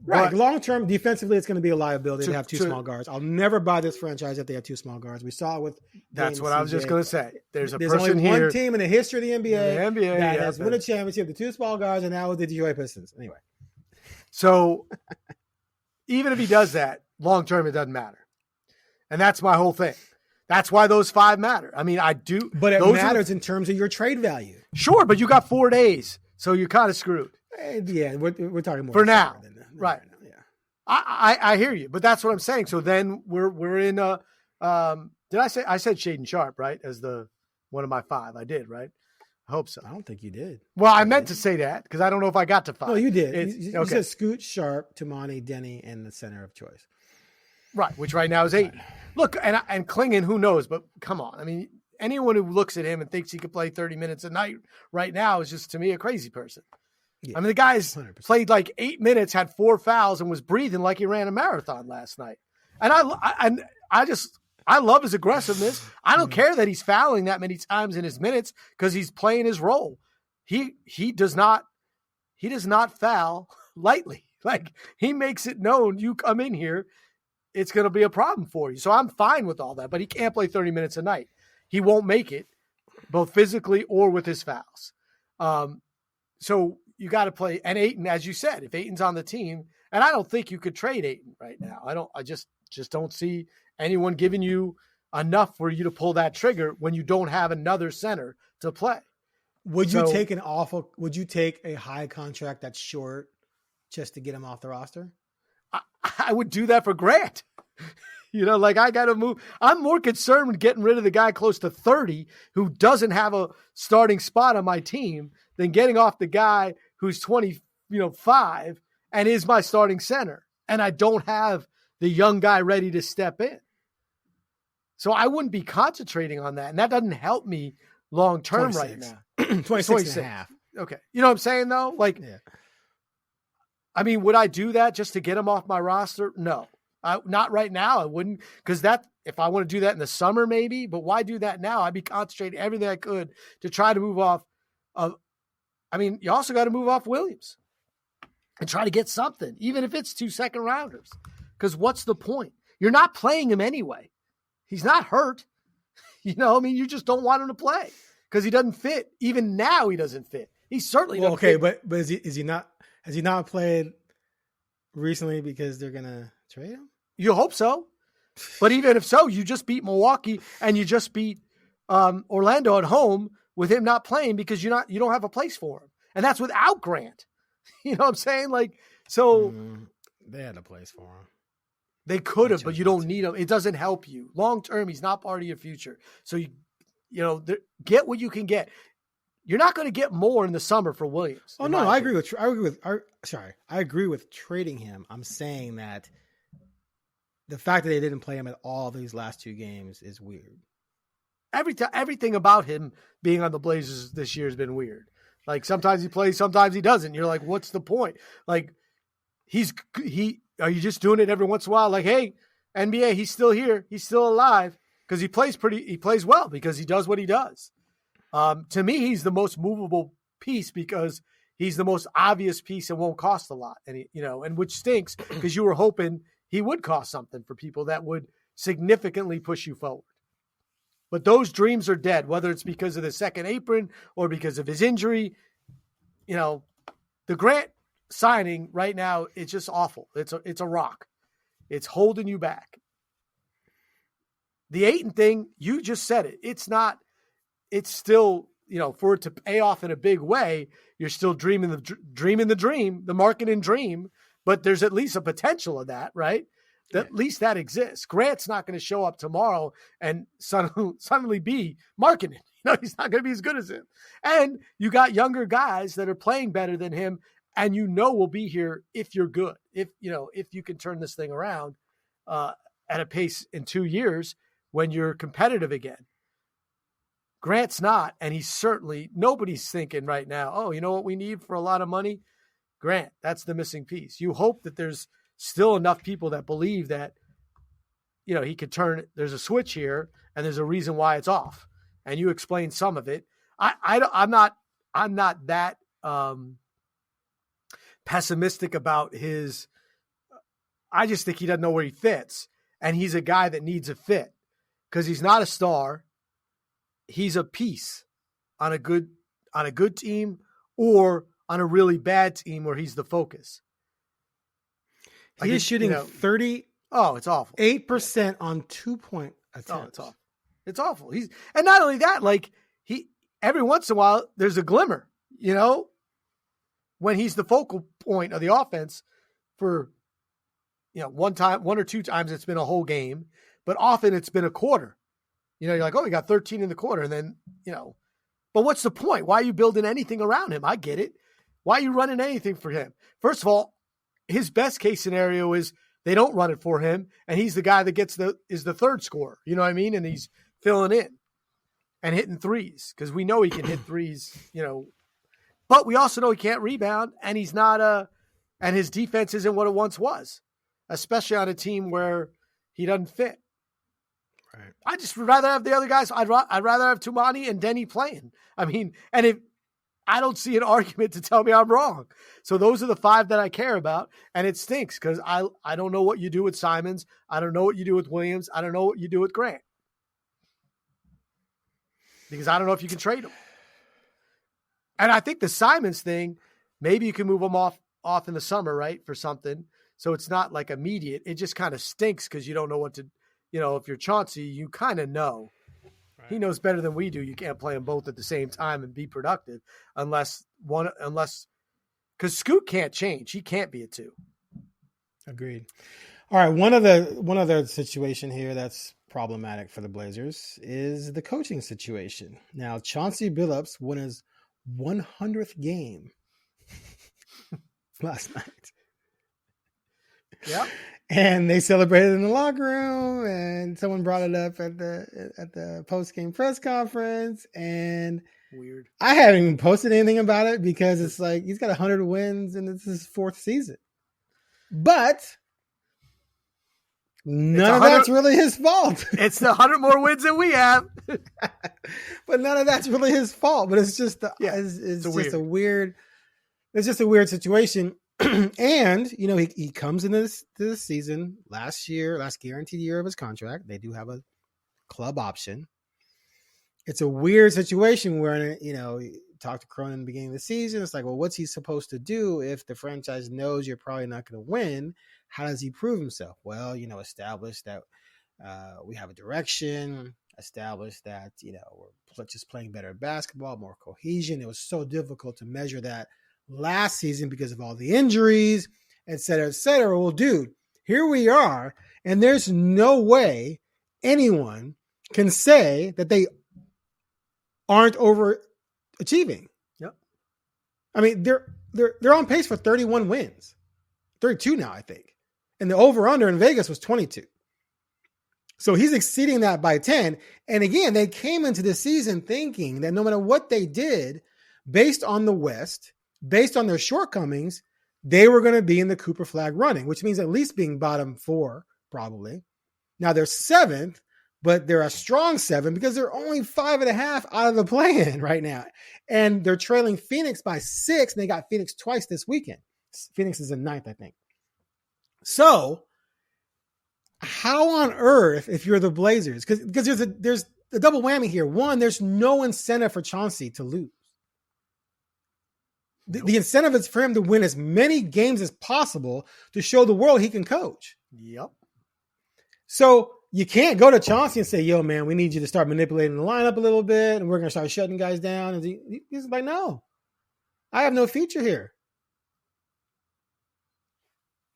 Right. But long-term, defensively, it's going to be a liability to have two small guards. I'll never buy this franchise if they have two small guards. We saw it with That's what I was just going to say. There's only here, one team in the history of the NBA, that has won a championship, the two small guards, and now with the Detroit Pistons. Anyway. So even if he does that, long-term, it doesn't matter. And that's my whole thing. That's why those 5 matter. I mean, I do. But it matters in terms of your trade value. Sure, but you got 4 days, so you're kind of screwed. Yeah, we're talking more for now. Right. Yeah. I hear you, but that's what I'm saying. So then we're in did I said Shaedon Sharpe, right? As the one of my 5. I did, right? I hope so. I don't think you did. Well, I meant to say that because I don't know if I got to 5. No, you did. You said Scoot, Sharpe, Tamani, Denny, and the center of choice. Right, which right now is 8. Right. Look, and Klingon, who knows? But come on. I mean, anyone who looks at him and thinks he could play 30 minutes a night right now is just, to me, a crazy person. Yeah, I mean, the guy's 100%. Played like 8 minutes, had 4 fouls, and was breathing like he ran a marathon last night. And I love his aggressiveness. I don't care that he's fouling that many times in his minutes because he's playing his role. He does not foul lightly. Like, he makes it known, you come in here, it's going to be a problem for you. So I'm fine with all that, but he can't play 30 minutes a night. He won't make it, both physically or with his fouls. So you got to play. And Ayton, as you said, if Ayton's on the team, and I don't think you could trade Ayton right now. I just don't see anyone giving you enough for you to pull that trigger when you don't have another center to play. Would you take a high contract that's short just to get him off the roster? I would do that for Grant. Like I got to move. I'm more concerned with getting rid of the guy close to 30 who doesn't have a starting spot on my team than getting off the guy who's 25 and is my starting center. And I don't have the young guy ready to step in. So I wouldn't be concentrating on that. And that doesn't help me long-term right now. 26 and a half. Okay. You know what I'm saying though? Like, yeah. I mean, would I do that just to get him off my roster? No. Not right now. I wouldn't, because if I want to do that in the summer, maybe, but why do that now? I'd be concentrating everything I could to try to move off you also got to move off Williams and try to get something, even if it's 2 second rounders, because what's the point? You're not playing him anyway. He's not hurt. You just don't want him to play because he doesn't fit. Even now he doesn't fit. He certainly doesn't fit. But has he not played recently because they're going to trade him? You hope so. But even if so, you just beat Milwaukee and you just beat Orlando at home with him not playing because you don't have a place for him. And that's without Grant. You know what I'm saying? They had a place for him. They could have, but you don't need him. It doesn't help you. Long term, he's not part of your future. So get what you can get. You're not going to get more in the summer for Williams. Oh no, I agree with trading him. I'm saying that the fact that they didn't play him at all these last 2 games is weird. Everything about him being on the Blazers this year has been weird. Like sometimes he plays, sometimes he doesn't. You're like, what's the point? Like are you just doing it every once in a while? Like, hey, NBA, he's still here. He's still alive because he plays well because he does what he does. To me, he's the most movable piece because he's the most obvious piece and won't cost a lot. And and which stinks because you were hoping he would cost something for people that would significantly push you forward. But those dreams are dead, whether it's because of the second apron or because of his injury. The Grant signing right now, it's just awful. It's a rock. It's holding you back. The Ayton thing, you just said it. It's still, for it to pay off in a big way, you're still dreaming the dream, the marketing dream, but there's at least a potential of that, right? At least that exists. Grant's not going to show up tomorrow and suddenly be marketing. He's not going to be as good as him. And you got younger guys that are playing better than him and will be here if you're good. If you can turn this thing around at a pace in 2 years when you're competitive again. Grant's not, and nobody's thinking right now, oh, you know what we need for a lot of money? Grant, that's the missing piece. You hope that there's still enough people that believe that, he could there's a switch here and there's a reason why it's off. And you explain some of it. I'm not that pessimistic about his, I just think he doesn't know where he fits. And he's a guy that needs a fit because he's not a star. He's a piece on a good team or on a really bad team where he's the focus. He's shooting 30. Oh, it's awful. 8% on 2-point attempts. Oh, it's awful. It's awful. And not only that, every once in a while there's a glimmer, when he's the focal point of the offense for, one or two times it's been a whole game, but often it's been a quarter. You're like, oh, he got 13 in the quarter. And then, but what's the point? Why are you building anything around him? I get it. Why are you running anything for him? First of all, his best case scenario is they don't run it for him. And he's the guy that is the third scorer. You know what I mean? And he's filling in and hitting threes because we know he can hit threes, but we also know he can't rebound and he's not and his defense isn't what it once was, especially on a team where he doesn't fit. Right. I just would rather have the other guys. I'd rather have Tumani and Denny playing. I mean, and if I don't see an argument to tell me I'm wrong. So those are the 5 that I care about. And it stinks because I don't know what you do with Simons. I don't know what you do with Williams. I don't know what you do with Grant. Because I don't know if you can trade them. And I think the Simons thing, maybe you can move them off in the summer, right, for something. So it's not like immediate. It just kind of stinks because you don't know what to, if you're Chauncey, you kind of know. Right. He knows better than we do. You can't play them both at the same time and be productive because Scoot can't change. He can't be a 2. Agreed. All right. One other situation here that's problematic for the Blazers is the coaching situation. Now, Chauncey Billups won his 100th game last night. Yeah. And they celebrated in the locker room, and someone brought it up at the post-game press conference. And weird. I haven't even posted anything about it because it's like he's got 100 wins and it's his 4th season. But none of that's really his fault. It's the 100 more wins that we have. But none of that's really his fault. But it's just a weird situation. And, you know, he comes into this season last guaranteed year of his contract. They do have a club option. It's a weird situation where, you know, you talk to Cronin in the beginning of the season. It's like, well, what's he supposed to do if the franchise knows you're probably not going to win? How does he prove himself? Well, you know, establish that we have a direction, establish that, you know, we're just playing better basketball, more cohesion. It was so difficult to measure that last season because of all the injuries, et cetera, et cetera. Well, dude, here we are, and there's no way anyone can say that they aren't overachieving. Yep. I mean, they're on pace for 31 wins. 32 now, I think. And the over-under in Vegas was 22. So he's exceeding that by 10. And again, they came into the season thinking that no matter what they did, based on the West, based on their shortcomings, they were going to be in the Cooper flag running, which means at least being bottom 4, probably. Now they're 7th, but they're a strong 7 because they're only 5.5 out of the play-in right now. And they're trailing Phoenix by 6, and they got Phoenix twice this weekend. Phoenix is in 9th, I think. So how on earth, if you're the Blazers, because there's a double whammy here. One, there's no incentive for Chauncey to lose. The incentive is for him to win as many games as possible to show the world he can coach. Yep. So you can't go to Chauncey and say, yo, man, we need you to start manipulating the lineup a little bit, and we're going to start shutting guys down. And he's like, no, I have no feature here.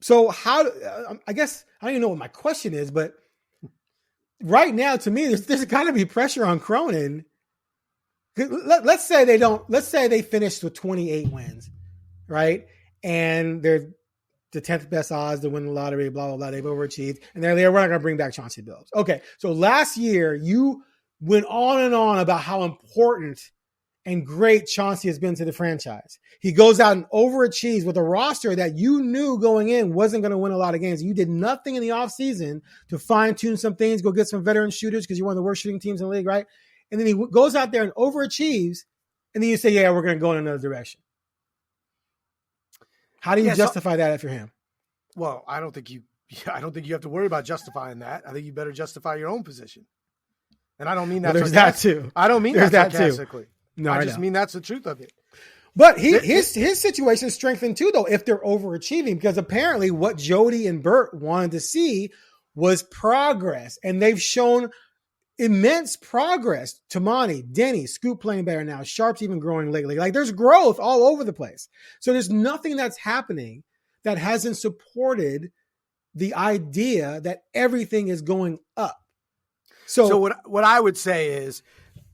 So I guess, I don't even know what my question is, but right now, to me, there's got to be pressure on Cronin. Let's say they finished with 28 wins, right? And they're the 10th best odds to win the lottery, blah, blah, blah. They've overachieved. And we're not going to bring back Chauncey Billups. Okay. So last year you went on and on about how important and great Chauncey has been to the franchise. He goes out and overachieves with a roster that you knew going in wasn't going to win a lot of games. You did nothing in the offseason to fine tune some things, go get some veteran shooters because you're one of the worst shooting teams in the league, right? And then he goes out there and overachieves, and then you say, yeah, we're going to go in another direction. How do you justify that if you're him? Well, I don't think you have to worry about justifying that. I think you better justify your own position. And I don't mean that. Well, there's that too. I don't mean that sarcastically. Too. No, I just mean that's the truth of it. But his situation strengthened too, though, if they're overachieving, because apparently what Jody and Bert wanted to see was progress, and they've shown immense progress. Tamani, Denny, Scoop playing better now. Sharp's even growing lately. Like there's growth all over the place. So there's nothing that's happening that hasn't supported the idea that everything is going up. So what I would say is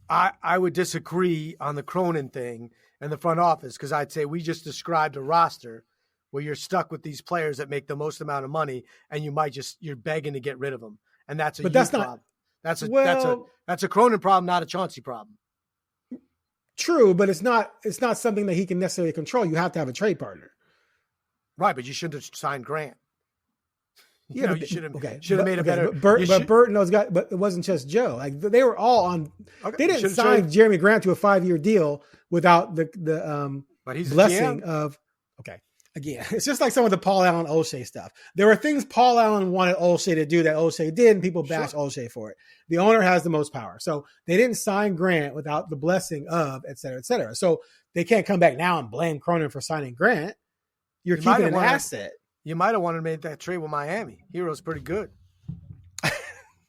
I would disagree on the Cronin thing and the front office, because I'd say we just described a roster where you're stuck with these players that make the most amount of money, and you're begging to get rid of them. And that's a problem. That's a Cronin problem, not a Chauncey problem. True, but it's not something that he can necessarily control. You have to have a trade partner. Right, but you shouldn't have signed Grant. Yeah, you should have made a better. But Bert and those guys, but it wasn't just Joe. Like they were all on. Okay, they didn't sign Jeremy Grant to a 5-year deal without the but he's blessing of. Okay, again, it's just like some of the Paul Allen O'Shea stuff. There were things Paul Allen wanted O'Shea to do that O'Shea did, and people bashed O'Shea for it. The owner has the most power, so they didn't sign Grant without the blessing of, et cetera, et cetera. So they can't come back now and blame Cronin for signing Grant. You're keeping an asset. You might have wanted to make that trade with Miami. Hero's pretty good.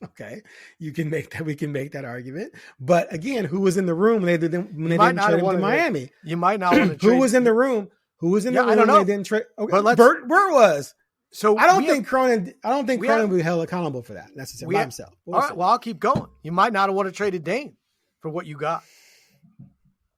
Okay, we can make that argument. But again, who was in the room when they didn't trade him to Miami? You might not want to trade. Who was in the room? Who was in the room? I don't know. They didn't trade. Okay. But Bert was. So I don't think Cronin would be held accountable for that necessarily by himself. All right, well, I'll keep going. You might not have wanted to trade Dane for what you got.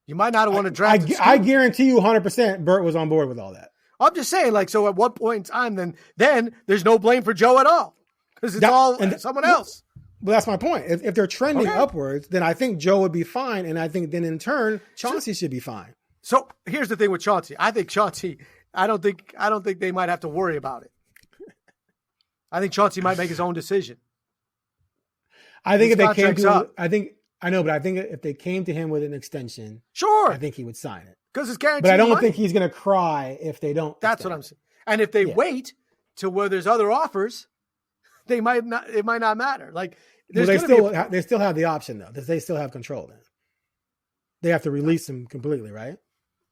You might not have wanted to draft. I guarantee you 100% Bert was on board with all that. I'm just saying, like, so at what point in time, then there's no blame for Joe at all because it's all someone else. Well, that's my point. If they're trending upwards, then I think Joe would be fine, and I think then in turn Chauncey should be fine. So here's the thing with Chauncey. I think Chauncey. I don't think they might have to worry about it. I think Chauncey might make his own decision. I think if they came to, I think if they came to him with an extension, sure, I think he would sign it because it's guaranteed. But I don't think he's going to cry if they don't. That's what I'm saying. And if they wait to where there's other offers, they might not. It might not matter. Like they still have the option though. They still have control. Then they have to release him completely, right?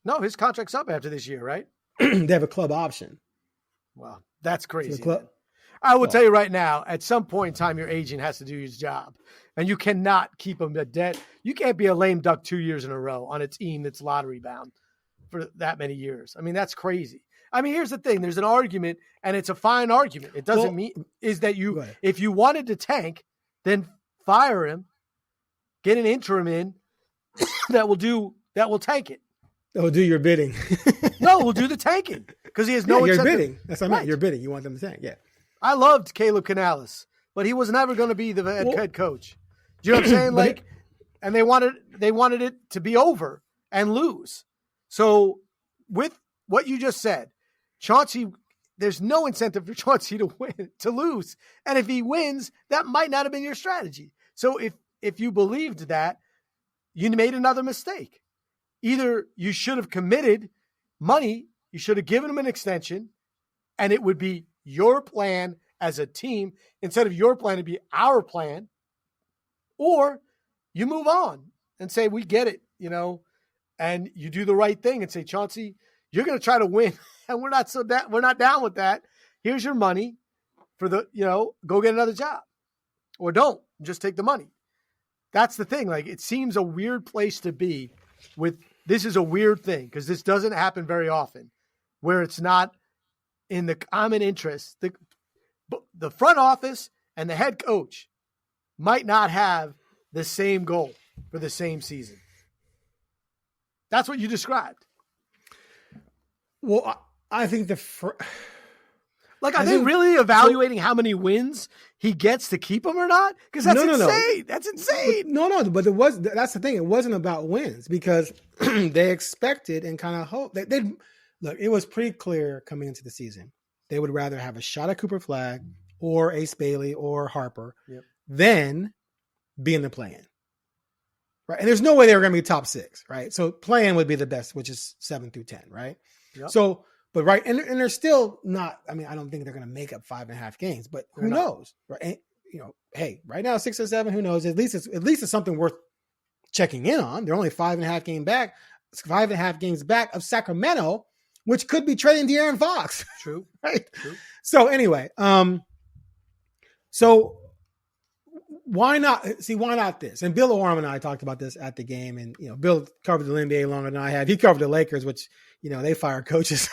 No, his contract's up after this year, right? They have a club option. Wow, that's crazy. I will tell you right now, at some point in time, your agent has to do his job. And you cannot keep him at debt. You can't be a lame duck 2 years in a row on a team that's lottery bound for that many years. I mean, that's crazy. I mean, here's the thing. There's an argument, and it's a fine argument. It doesn't mean is that if you wanted to tank, then fire him, get an interim in that will tank it. That will do your bidding. No, we'll do the tanking because he has no incentive. You're bidding. That's what I meant. You're bidding. You want them to tank. Yeah. I loved Caleb Canales, but he was never going to be the head coach. Do you know what I'm saying? And they wanted it to be over and lose. So with what you just said, Chauncey, there's no incentive for Chauncey to lose. And if he wins, that might not have been your strategy. So if you believed that, you made another mistake. Either you should have committed money, you should have given him an extension, and it would be your plan as a team instead of your plan to be our plan, or you move on and say, we get it, and you do the right thing and say, Chauncey, you're going to try to win. And we're not down with that. Here's your money for go get another job, or don't just take the money. That's the thing. Like, it seems a weird place to be with. This is a weird thing because this doesn't happen very often where it's not in the common interest. The front office and the head coach might not have the same goal for the same season. That's what you described. Well, I think are they really evaluating how many wins he gets to keep him or not? Because that's insane. No. That's insane. But that's the thing. It wasn't about wins because they expected and kind of hoped that look, it was pretty clear coming into the season. They would rather have a shot at Cooper Flagg or Ace Bailey or Harper than be in the play-in. Right. And there's no way they were going to be top 6. Right. So play-in would be the best, which is 7 through 10. Right. Yep. So, but right. And they're still not, I mean, I don't think they're going to make up 5.5 games, but who knows? Right. And, hey, right now, 6 or 7, who knows? At least it's something worth checking in on. They're only 5.5 games back of Sacramento, which could be trading De'Aaron Fox. True. Right. True. So anyway, so why not this? And Bill Oram and I talked about this at the game, and Bill covered the NBA longer than I have. He covered the Lakers, which they fire coaches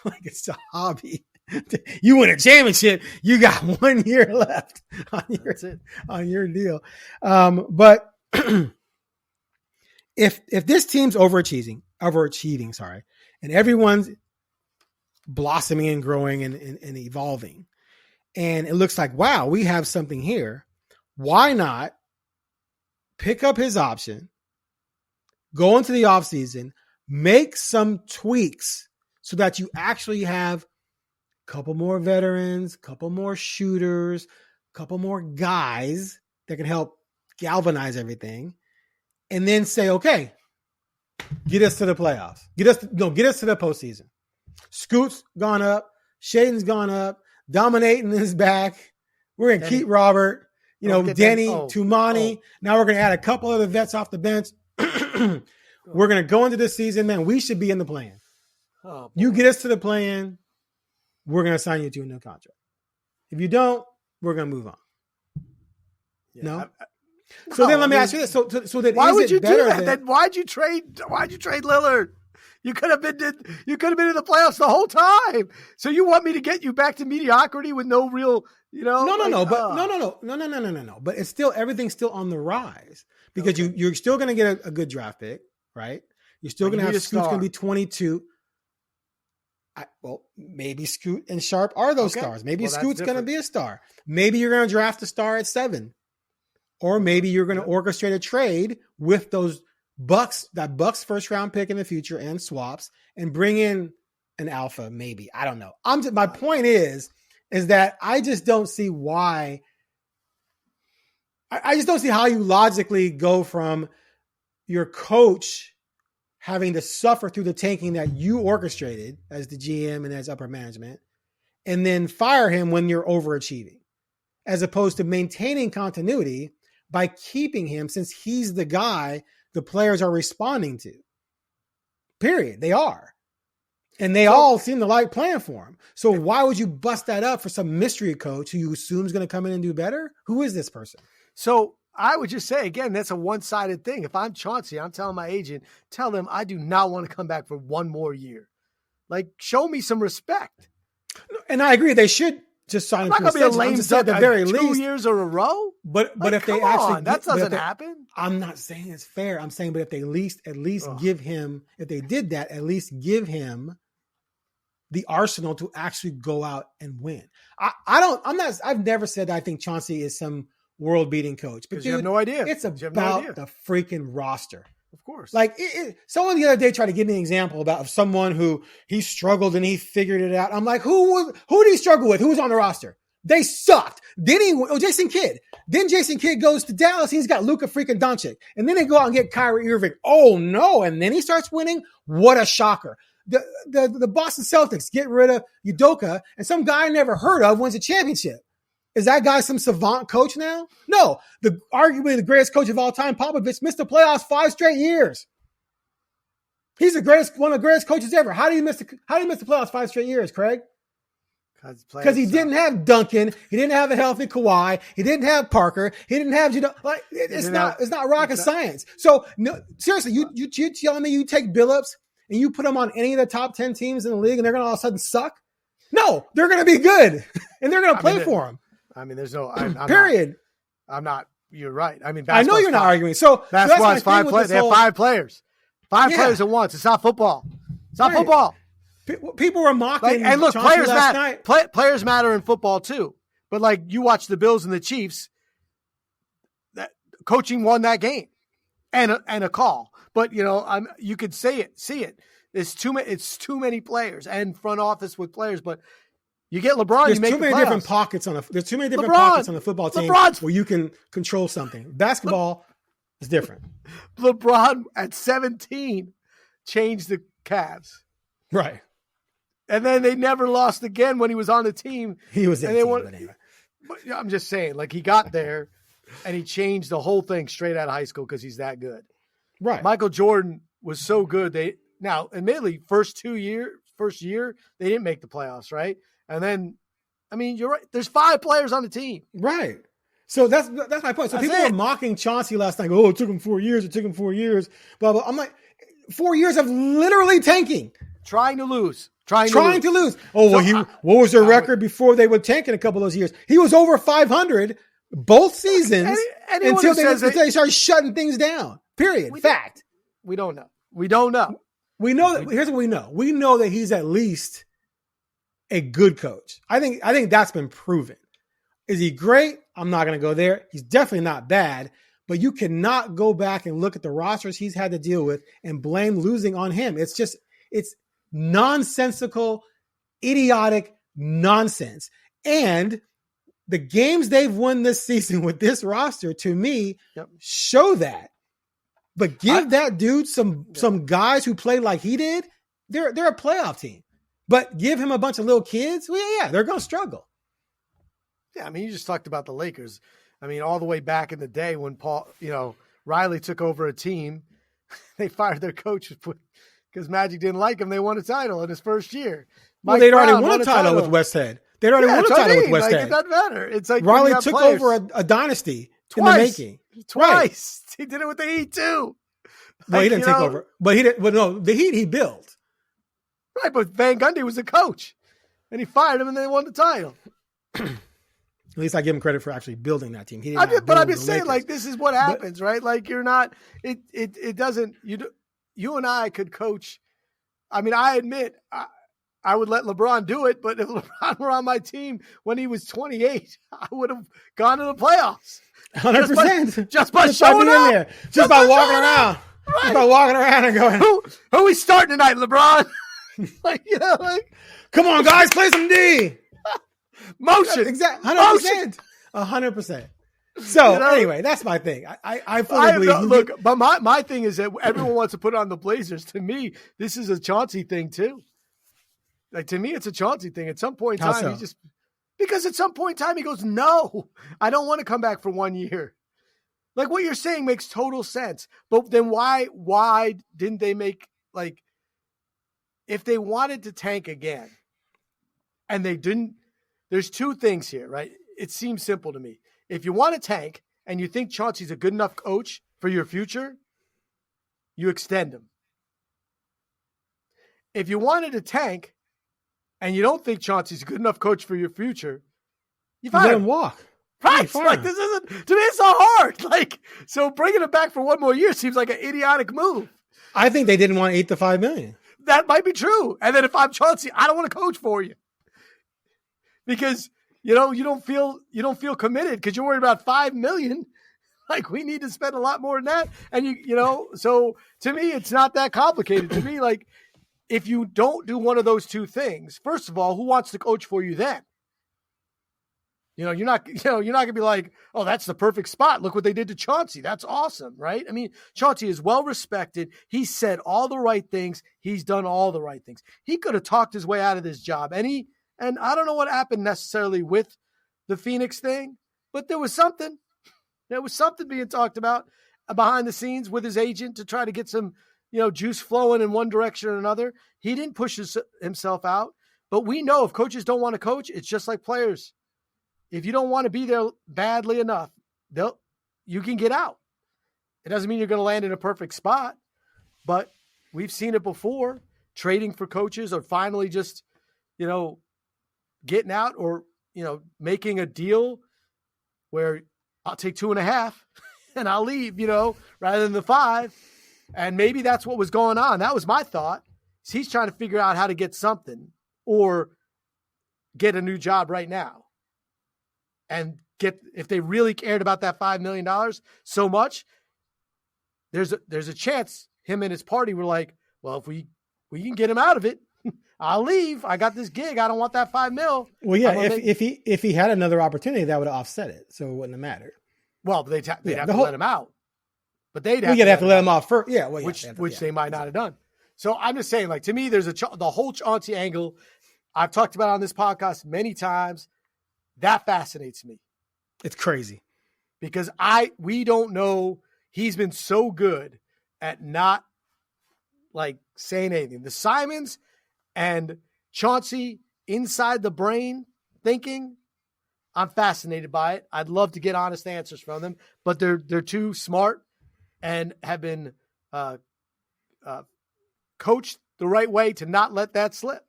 like it's a hobby. You win a championship, you got 1 year left on your deal. But if this team's overachieving, and everyone's blossoming and growing and evolving, and it looks like, wow, we have something here. Why not pick up his option, go into the offseason, make some tweaks so that you actually have a couple more veterans, a couple more shooters, a couple more guys that can help galvanize everything, and then say, okay, get us to the playoffs. Get us to the postseason. Scoot's gone up. Shaden's gone up. Dominating is back. We're going to keep Robert, Denny, Tumani. Now we're going to add a couple other vets off the bench. We're going to go into this season, man. We should be in the play-in. You get us to the play-in, we're going to sign you to a new contract. If you don't, we're going to move on. Yeah, no? So then let me ask you this. So that why would you do that? Then why'd you trade Lillard? You could have been in the playoffs the whole time. So you want me to get you back to mediocrity with no real, No. But it's still, everything's still on the rise because you're still going to get a good draft pick, right? You're still going to have Scoot's going to be 22. Maybe Scoot and Sharp are those stars. Maybe Scoot's going to be a star. Maybe you're going to draft a star at 7. Or maybe you're going to orchestrate a trade with those Bucks first round pick in the future and swaps and bring in an alpha. Maybe, I don't know. My point is that I just don't see why. I just don't see how you logically go from your coach having to suffer through the tanking that you orchestrated as the GM and as upper management, and then fire him when you're overachieving, as opposed to maintaining continuity by keeping him, since he's the guy the players are responding to. Period. They are. And they all seem to like playing for him. So why would you bust that up for some mystery coach who you assume is going to come in and do better? Who is this person? So I would just say, again, that's a one-sided thing. If I'm Chauncey, I'm telling my agent, tell them I do not want to come back for one more year. Like, show me some respect. And I agree. They should just sign him to a be a lame duck at the very 2 least. years in a row. But if they actually, that doesn't happen. I'm not saying it's fair. I'm saying, but if they at least give him, if they did that, at least give him the arsenal to actually go out and win. I've never said that I think Chauncey is some world beating coach, but dude, you have no idea. It's about the freaking roster. Of course. Like someone the other day tried to give me an example of someone who he struggled and he figured it out. I'm like, who did he struggle with? Who was on the roster? They sucked. Then Jason Kidd. Then Jason Kidd goes to Dallas. He's got Luka freaking Doncic. And then they go out and get Kyrie Irving. Oh no. And then he starts winning. What a shocker. The Boston Celtics get rid of Udoka and some guy I never heard of wins a championship. Is that guy some savant coach now? No. Arguably the greatest coach of all time, Popovich, missed the playoffs 5 straight years. He's one of the greatest coaches ever. How did he miss the playoffs 5 straight years, Craig? Because he didn't have Duncan, he didn't have a healthy Kawhi, he didn't have Parker, he didn't have it's not rocket science. So no, seriously, you telling me you take Billups and you put him on any of the top 10 teams in the league and they're going to all of a sudden suck? No, they're going to be good and they're going to play for him. I mean, there's no period. I'm not. You're right. I mean, I know you're not arguing. So basketball is 5 players. They have 5 players. 5 players at once. It's not football. It's not football. People were mocking. And look, Chauncey players matter. Players matter in football too. But like you watch the Bills and the Chiefs, that coaching won that game, and a call. But you could see it. It's too many players and front office with players. But you get LeBron. There's too many different pockets on There's too many different pockets on the football team where you can control something. Basketball is different. LeBron at 17 changed the Cavs. Right. And then they never lost again when he was on the team. He was 18, but anyway. But I'm just saying, like, he got there and he changed the whole thing straight out of high school because he's that good. Right. Michael Jordan was so good. Now, admittedly, first year, they didn't make the playoffs, right? And then, I mean, you're right. There's 5 players on the team. Right. So that's my point. So people were mocking Chauncey last night. Oh, it took him 4 years. It took him 4 years. Blah, blah. I'm like, 4 years of literally tanking. Trying to lose. Trying to lose. Oh, well, what was their record before they would tank in a couple of those years? He was over 500 both seasons until they started shutting things down. Period. Fact. We don't know. We know that. Here's what we know. We know that he's at least a good coach. I think that's been proven. Is he great? I'm not going to go there. He's definitely not bad, but you cannot go back and look at the rosters he's had to deal with and blame losing on him. It's nonsensical, idiotic nonsense. And the games they've won this season with this roster, to me, show that. But give that dude some guys who play like he did. They're a playoff team. But give him a bunch of little kids. Well, yeah, they're going to struggle. Yeah, I mean, you just talked about the Lakers. I mean, all the way back in the day when Riley took over a team, they fired their coach because Magic didn't like him. They won a title in his first year. Well, they'd already won a title with Westhead. They'd already won a title with Westhead. It doesn't matter. It's like Riley took over a dynasty in the making. Twice. Right. He did it with the Heat too. Well, he didn't take over. But no, the Heat he built. Right, but Van Gundy was the coach. And he fired him and they won the title. At least I give him credit for actually building that team. But I'm just saying, like, this is what happens, right? Like, you're not, it doesn't, you and I could coach. I mean, I admit, I would let LeBron do it, but if LeBron were on my team when he was 28, I would have gone to the playoffs. 100%. Just by showing up. There. Just by walking around. Right. Just by walking around and going, who are we starting tonight, LeBron? Like, come on, guys, play some D. Motion. Exactly. 100%. 100%. So anyway, that's my thing. I fully believe. Look, but my thing is that everyone wants to put on the Blazers. To me, this is a Chauncey thing too. Like, to me, it's a Chauncey thing. At some point in time, because at some point in time he goes, no, I don't want to come back for 1 year. Like, what you're saying makes total sense. But then why didn't they make, like, if they wanted to tank again and they didn't, there's two things here, right? It seems simple to me. If you want to tank and you think Chauncey's a good enough coach for your future, you extend him. If you wanted to tank and you don't think Chauncey's a good enough coach for your future, you let him walk. Right. Like, this isn't, to me, it's so hard. Like, so bringing him back for 1 more year seems like an idiotic move. I think they didn't want to eat the $5 million. That might be true. And then if I'm Chauncey, I don't want to coach for you. Because, you don't feel committed because you're worried about $5 million. Like, we need to spend a lot more than that. And so to me, it's not that complicated. To me, like, if you don't do one of those two things, first of all, who wants to coach for you then? You're not going to be like, oh, that's the perfect spot. Look what they did to Chauncey. That's awesome, right? I mean, Chauncey is well respected. He said all the right things. He's done all the right things. He could have talked his way out of this job. And I don't know what happened necessarily with the Phoenix thing, but there was something. There was something being talked about behind the scenes with his agent to try to get some, juice flowing in one direction or another. He didn't push himself out, but we know if coaches don't want to coach, it's just like players. If you don't want to be there badly enough, you can get out. It doesn't mean you're going to land in a perfect spot, but we've seen it before, trading for coaches or finally just, getting out or, making a deal where I'll take 2.5 and I'll leave, rather than the 5. And maybe that's what was going on. That was my thought. He's trying to figure out how to get something or get a new job right now. And if they really cared about that $5 million so much, there's a chance him and his party were like, well, if we can get him out of it, I'll leave. I got this gig. I don't want that $5 million. Well, yeah, if he had another opportunity, that would have offset it. So it wouldn't have mattered. Well, but they'd have to let him out. But they'd have to let him off first. Yeah, which they might not have done. So I'm just saying, like, to me, there's the whole Chauncey angle I've talked about on this podcast many times. That fascinates me. It's crazy because we don't know. He's been so good at not like saying anything. The Simons and Chauncey inside the brain thinking, I'm fascinated by it. I'd love to get honest answers from them, but they're too smart and have been coached the right way to not let that slip.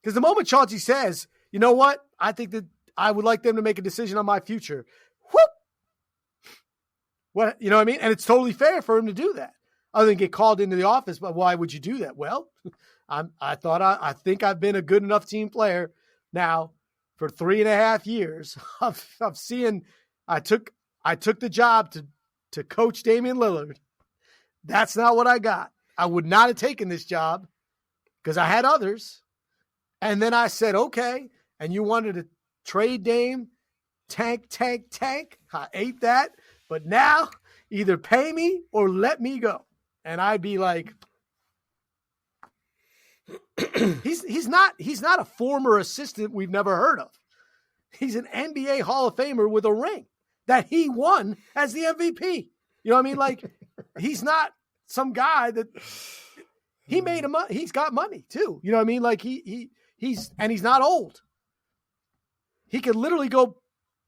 Because the moment Chauncey says, you know what, I think that I would like them to make a decision on my future. Whoop! What, you know what I mean? And it's totally fair for him to do that. Other than get called into the office, but why would you do that? Well, I think I've been a good enough team player now for 3.5 years of seeing. I took the job to coach Damian Lillard. That's not what I got. I would not have taken this job because I had others. And then I said, okay. And you wanted to trade Dame, tank. I ate that. But now either pay me or let me go. And I'd be like, he's not a former assistant we've never heard of. He's an NBA Hall of Famer with a ring that he won as the MVP. You know what I mean? Like, he's not some guy that he made he's got money too. You know what I mean? Like he's not old. He could literally go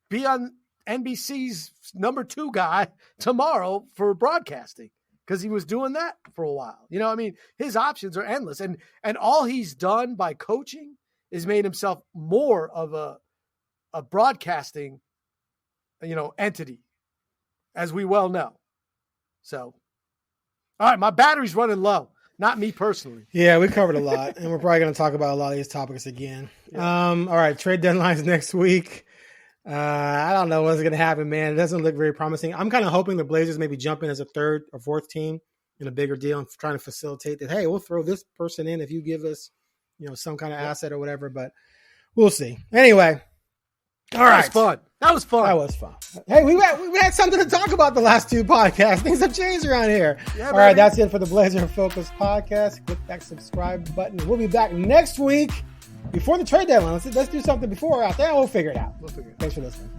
be on NBC's number 2 guy tomorrow for broadcasting. because he was doing that for a while. You know, I mean, his options are endless. And all he's done by coaching is made himself more of a broadcasting, entity, as we well know. So, all right, my battery's running low. Not me personally. Yeah, we covered a lot, and we're probably going to talk about a lot of these topics again. Yeah. All right, trade deadlines next week. I don't know what's going to happen, man. It doesn't look very promising. I'm kind of hoping the Blazers maybe jump in as a third or fourth team in a bigger deal and trying to facilitate that. Hey, we'll throw this person in if you give us, some kind of asset or whatever. But we'll see. Anyway, all right. That was fun. Hey, we had something to talk about the last two podcasts. Things have changed around here. Yeah, all right, that's it for the Blazer Focus podcast. Click that subscribe button. We'll be back next week before the trade deadline. Let's do something before or after. We'll figure it out. Thanks for listening.